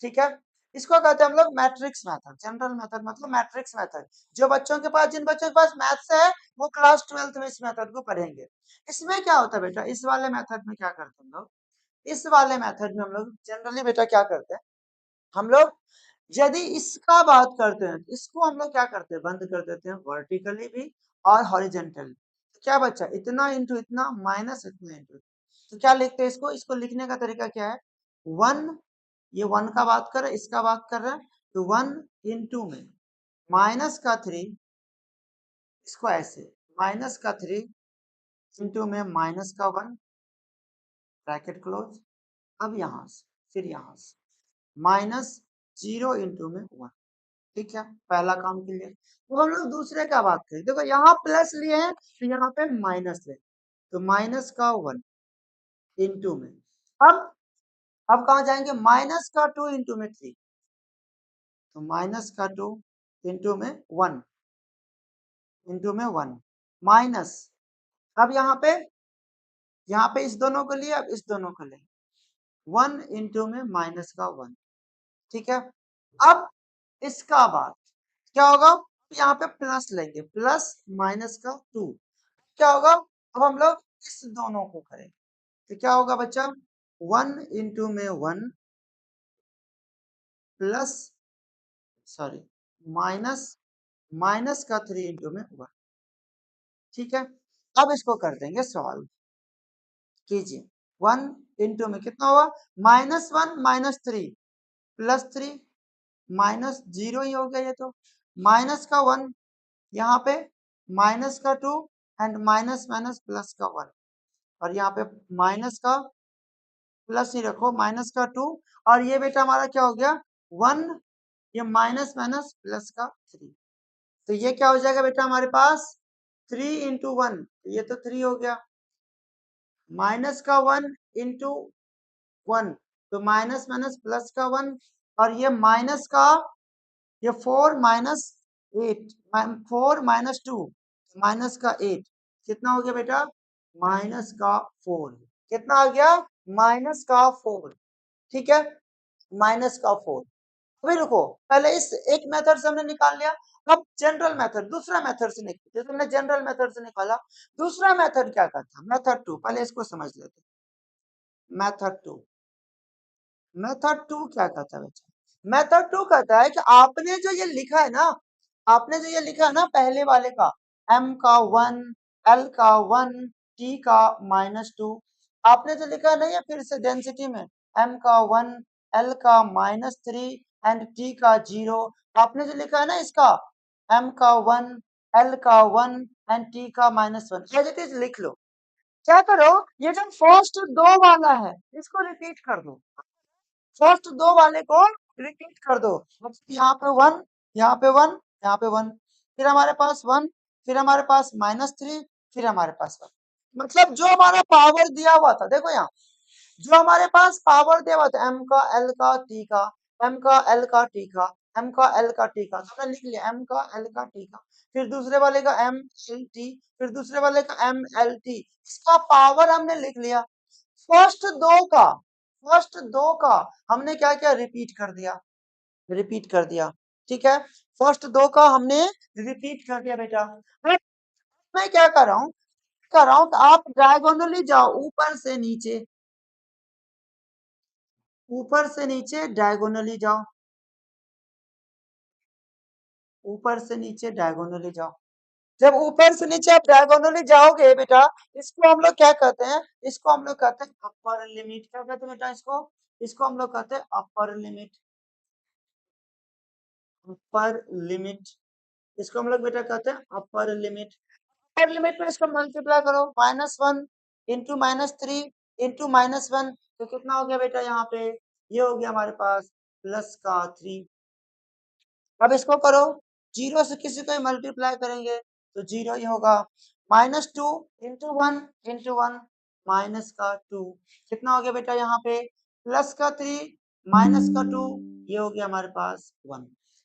ठीक है, इसको कहते हैं हम लोग मैट्रिक्स मेथड। जनरल मेथड मतलब मैट्रिक्स मेथड। जो बच्चों के पास, जिन बच्चों के पास मैथ्स है वो क्लास 12th में इस मेथड को पढ़ेंगे। इसमें क्या होता है बेटा, इस वाले मेथड में क्या करते हैं हम लोग, इस वाले मेथड में हम लोग जनरली बेटा क्या करते हैं, हम लोग यदि इसका बात करते हैं, इसको हम लोग क्या करते हैं, बंद कर देते हैं वर्टिकली भी और हॉरिजेंटली। क्या बचा, इतना इंटू इतना माइनस इतना इंटू, तो क्या लिखते हैं इसको, इसको लिखने का तरीका क्या है, 1, ये 1 का बात कर रहा है, इसका बात कर रहा है, तो 1 इंटू में माइनस का 3, इसको ऐसे माइनस का 3 इंटू में माइनस का 1 ब्रैकेट क्लोज, अब यहां से फिर यहां से माइनस 0 इंटू में 1, ठीक है, पहला काम क्लियर। तो हम लोग दूसरे का बात करें, देखो यहाँ प्लस लिए हैं तो यहाँ पे माइनस ले, तो माइनस का 1 इंटू में, अब अब कहाँ जाएंगे, माइनस का 2 इंटू में 3, तो माइनस का 2 इंटू में 1 इंटू में 1 माइनस, अब यहाँ पे इस दोनों को लिए, अब इस दोनों को ले, 1 इंटू में माइनस का 1, ठीक है। अब इसका बाद क्या होगा, यहाँ पे प्लस लेंगे, प्लस माइनस का 2, क्या होगा, अब हम लोग इस दोनों को करेंगे, तो क्या होगा बच्चा, 1 इंटू में 1 प्लस सॉरी माइनस माइनस का 3 इंटू में 1, ठीक है। अब इसको कर देंगे सॉल्व कीजिए, 1 इंटू में कितना हुआ, -1 -3 +3 -0 ही हो गया ये तो, माइनस का 1 यहाँ पे माइनस का 2 एंड माइनस माइनस प्लस का 1, और यहाँ पे माइनस का प्लस ही रखो माइनस का 2, और ये बेटा हमारा क्या हो गया 1, ये माइनस माइनस प्लस का 3, तो ये क्या हो जाएगा बेटा हमारे पास 3 इंटू 1, ये तो 3 हो गया, माइनस का 1 इंटू 1, तो माइनस माइनस प्लस का 1, और ये माइनस का ये 4 माइनस 8 4 माइनस 2 माइनस का 8, कितना हो गया बेटा माइनस का 4, कितना आ गया माइनस का 4, ठीक है, माइनस का 4। अभी रुको, पहले इस एक मेथड से हमने निकाल लिया, अब जनरल मेथड दूसरा मेथड से निकाल, जैसे हमने जनरल मेथड से निकाला, दूसरा मेथड क्या करता, मेथड 2, पहले इसको समझ लेते, मेथड 2, मेथड 2 क्या कहता है बच्चा, मेथड 2 कहता है कि आपने जो ये लिखा है ना, आपने जो ये लिखा है ना पहले वाले का, m का 1 l का 1 t का -2, आपने जो लिखा है ना ये फिर से डेंसिटी में m का 1 l का -3 एंड t का 0, आपने जो लिखा है ना इसका m का 1 l का 1 एंड t का -1 एज इट इज लिख लो, क्या करो ये जो फर्स्ट दो वाला है इसको रिपीट कर दो, फर्स्ट दो वाले को रिपीट कर दो, यहाँ पे 1 यहाँ पे 1 यहाँ पे 1, फिर हमारे पास 1, फिर हमारे पास -3, फिर हमारे पास 1, मतलब जो हमारा पावर दिया हुआ था, देखो यहाँ जो हमारे पास पावर दिया हुआ था m का l का t का m का l का t का m का l का t का, तो हमने लिख लिया m का l का t का, फिर दूसरे वाले का m l t, फिर दूसरे वाले का m l t, इसका पावर हमने लिख लिया, फर्स्ट दो का फर्स्ट दो का हमने क्या किया रिपीट कर दिया, रिपीट कर दिया, ठीक है, फर्स्ट दो का हमने रिपीट कर दिया बेटा। अब मैं क्या कर रहा हूँ, तो आप डायगोनली जाओ, ऊपर से नीचे, ऊपर से नीचे डायगोनली जाओ, ऊपर से नीचे डायगोनली जाओ, जब ऊपर से नीचे आप डायगोनली जाओगे बेटा, इसको हम लोग क्या कहते हैं, इसको हम लोग कहते हैं अपर लिमिट, क्या कहते हैं बेटा इसको, इसको हम लोग कहते हैं अपर लिमिट, अपर लिमिट, इसको हम लोग बेटा कहते हैं अपर लिमिट, अपर लिमिट में इसको मल्टीप्लाई करो, -1 इंटू -3 इंटू -1, तो कितना हो गया बेटा यहाँ पे, ये हो गया हमारे पास प्लस का 3, अब इसको करो, 0 से किसी को मल्टीप्लाई करेंगे तो 0 ही होगा, -2 इंटू 1 इंटू 1 माइनस का 2, कितना हो गया बेटा यहाँ पे प्लस का 3 माइनस का 2, ये हो गया हमारे पास 1,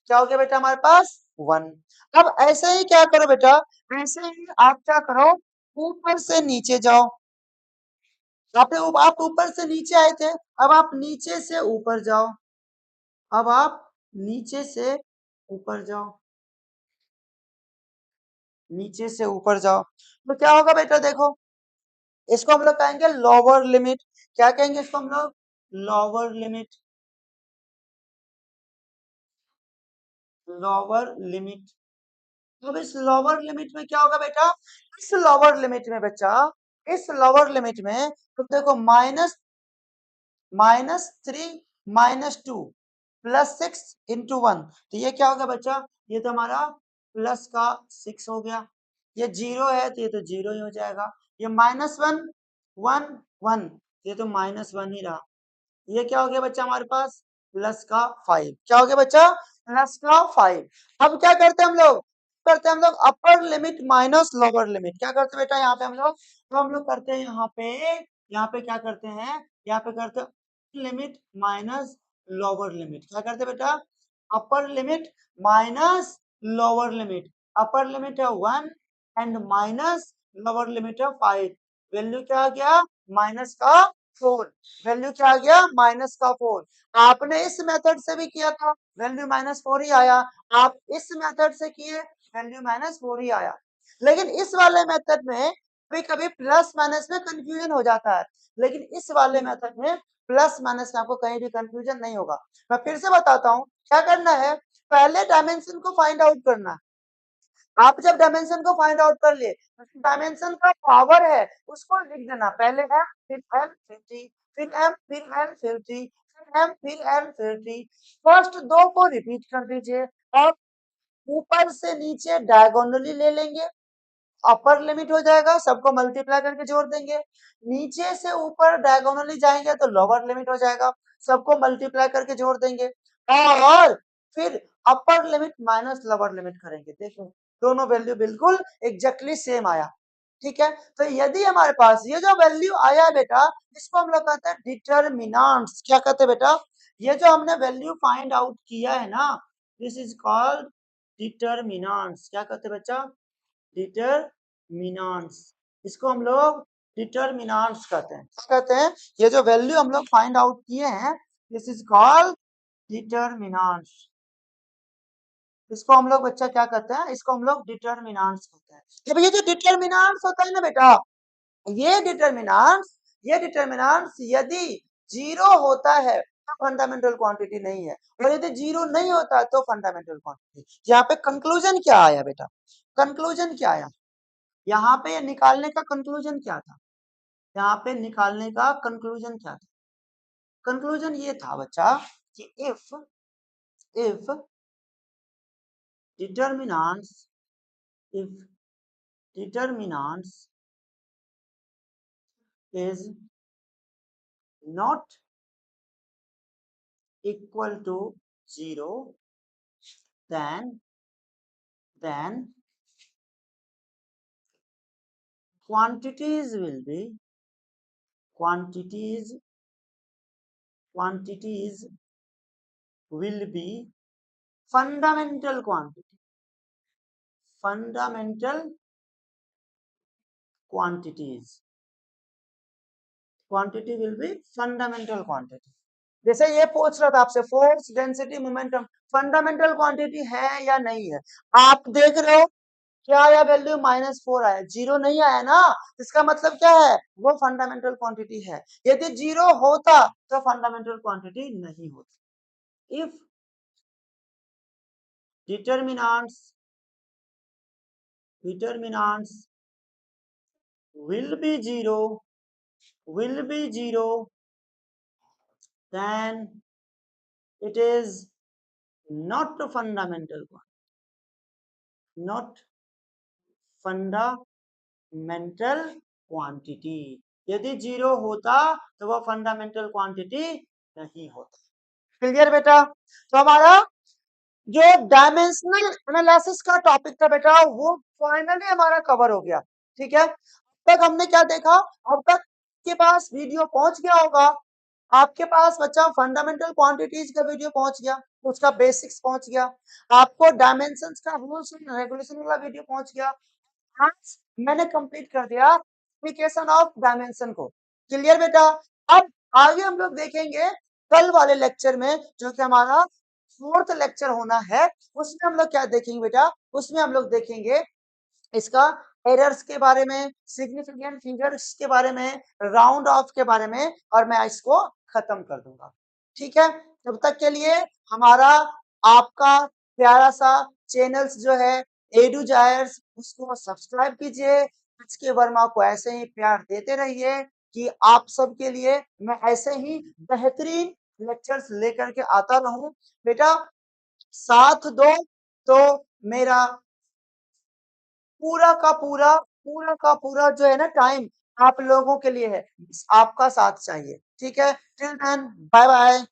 क्या हो गया बेटा हमारे पास 1। अब ऐसे ही क्या करो बेटा, ऐसे ही आप क्या करो, ऊपर से नीचे जाओ, आप ऊपर से नीचे आए थे, अब आप नीचे से ऊपर जाओ, अब आप नीचे से ऊपर जाओ, नीचे से ऊपर जाओ, तो क्या होगा बेटा देखो, इसको हम लोग कहेंगे लोअर लिमिट, क्या कहेंगे इसको हम लोग, लोअर लिमिट, लोअर लिमिट, अब इस लोअर लिमिट में क्या होगा बेटा, इस लोअर लिमिट में बच्चा, इस लोअर लिमिट में तो देखो -3 -2 +6 × 1, तो ये क्या होगा बच्चा, ये तो हमारा प्लस का 6 हो गया, ये 0 है तो ये तो 0 ही हो जाएगा, ये -1 1 1, ये तो -1 ही रहा, ये क्या हो गया बच्चा हमारे पास प्लस का 5, क्या हो गया बच्चा प्लस का 5। अब क्या करते हैं हम लोग, upper limit minus lower limit, क्या करते हैं बेटा यहाँ पे हम लोग, तो हम लोग करते हैं यहाँ पे क्या करते हैं, यहाँ पे करते हैं लिमिट माइनस लोअर लिमिट, क्या करते हैं बेटा upper limit minus lower limit, upper limit है 1 एंड माइनस लोअर लिमिट है 5, वैल्यू क्या आ गया माइनस का 4, वैल्यू क्या आ गया माइनस का 4। आपने इस मेथड से भी किया था, वैल्यू -4 ही आया, आप इस मेथड से किए, वैल्यू -4 ही आया, लेकिन इस वाले मेथड में कभी कभी प्लस माइनस में कंफ्यूजन हो जाता है, लेकिन इस वाले मेथड में प्लस माइनस में आपको कहीं भी कंफ्यूजन नहीं होगा। मैं फिर से बताता हूँ, क्या करना है, पहले डायमेंशन को फाइंड आउट करना है। आप जब डायमेंशन को फाइंड आउट कर लिए, डायमेंशन का पावर है उसको लिख देना, पहले m फिर n फिर t फिर m फिर n फिर t फिर m फिर n फिर t, फर्स्ट दो को रिपीट कर दीजिए और ऊपर से नीचे डायगोनली ले लेंगे, अपर लिमिट हो जाएगा, सबको मल्टीप्लाई करके जोड़ देंगे, नीचे से ऊपर डायगोनली जाएंगे तो लोअर लिमिट हो जाएगा, सबको मल्टीप्लाई करके जोड़ देंगे और फिर upper limit minus lower limit करेंगे, देखो दोनों वैल्यू बिल्कुल एग्जैक्टली सेम आया, ठीक है। तो यदि हमारे पास ये जो वैल्यू आया है बेटा, इसको हम लोग कहते हैं डिटर्मिनेंट्स, क्या कहते हैं बेटा, ये जो हमने वैल्यू फाइंड आउट किया है ना, दिस इज कॉल्ड डिटर्मिनेंट्स, क्या कहते हैं बच्चा डिटर्मिनेंट्स, इसको हम लोग डिटर्मिनेंट्स कहते हैं, क्या कहते हैं, ये जो वैल्यू हम लोग फाइंड आउट किए हैं दिस इज कॉल्ड डिटर्मिनेंट्स, इसको हम लोग बच्चा क्या कहते हैं, इसको हम लोग डिटर्मिनेंट्स कहते हैं। जब ये जो डिटर्मिनेंट्स होता है ना बेटा, ये डिटर्मिनेंट्स यदि जीरो होता है तो फंडामेंटल क्वांटिटी नहीं है, और यदि जीरो नहीं होता है तो फंडामेंटल क्वांटिटी। यहाँ पे कंक्लूजन क्या आया बेटा, कंक्लूजन क्या आया, यहाँ पे निकालने का कंक्लूजन क्या था, यहाँ पे निकालने का कंक्लूजन क्या था, कंक्लूजन ये था बच्चा कि if determinants if determinants is not equal to 0, then quantities will be fundamental quantities, quantity will be fundamental quantity। जैसे ये पूछ रहा था आपसे force density momentum fundamental quantity है या नहीं है, आप देख रहे हो क्या आया वैल्यू -4 आया, जीरो नहीं आया ना, इसका मतलब क्या है वो फंडामेंटल क्वांटिटी है, यदि जीरो होता तो फंडामेंटल क्वांटिटी नहीं होती। If determinants will be zero, then it is not fundamental quantity, यदि जीरो होता तो वह फंडामेंटल क्वांटिटी नहीं होता। क्लियर बेटा, तो हमारा जो डायमेंशनल एनालिसिस का टॉपिक था बेटा वो फाइनली हमारा कवर हो गया, ठीक है। अब तक हमने क्या देखा, अब तक के पास वीडियो पहुंच गया होगा, आपके पास बच्चा फंडामेंटल क्वांटिटीज का वीडियो पहुंच गया, उसका बेसिक्स पहुंच गया, आपको डायमेंशंस का रूल्स एंड रेगुलेशन वाला वीडियो पहुंच गया, आज मैंने कंप्लीट कर दिया एप्लीकेशन ऑफ डायमेंशन को। क्लियर बेटा, अब आगे हम लोग देखेंगे कल वाले लेक्चर में जो कि हमारा फोर्थ लेक्चर होना है, उसमें हम लोग क्या देखेंगे बेटा, उसमें हम लोग देखेंगे इसका एरर्स के बारे में, सिग्निफिकेंट फिगर्स के बारे में, राउंड ऑफ के बारे में, और मैं इसको खत्म कर दूंगा, ठीक है। तब तक के लिए हमारा आपका प्यारा सा चैनल्स जो है एडू जायर्स उसको सब्सक्राइब कीजिए। एच के वर्मा को ऐसे ही प्यार देते रहिए कि आप सबके लिए मैं ऐसे ही बेहतरीन लेक्चर्स लेकर के आता रहूं। बेटा साथ दो तो मेरा पूरा जो है ना टाइम आप लोगों के लिए है। आपका साथ चाहिए। ठीक है, टिल देन बाय बाय।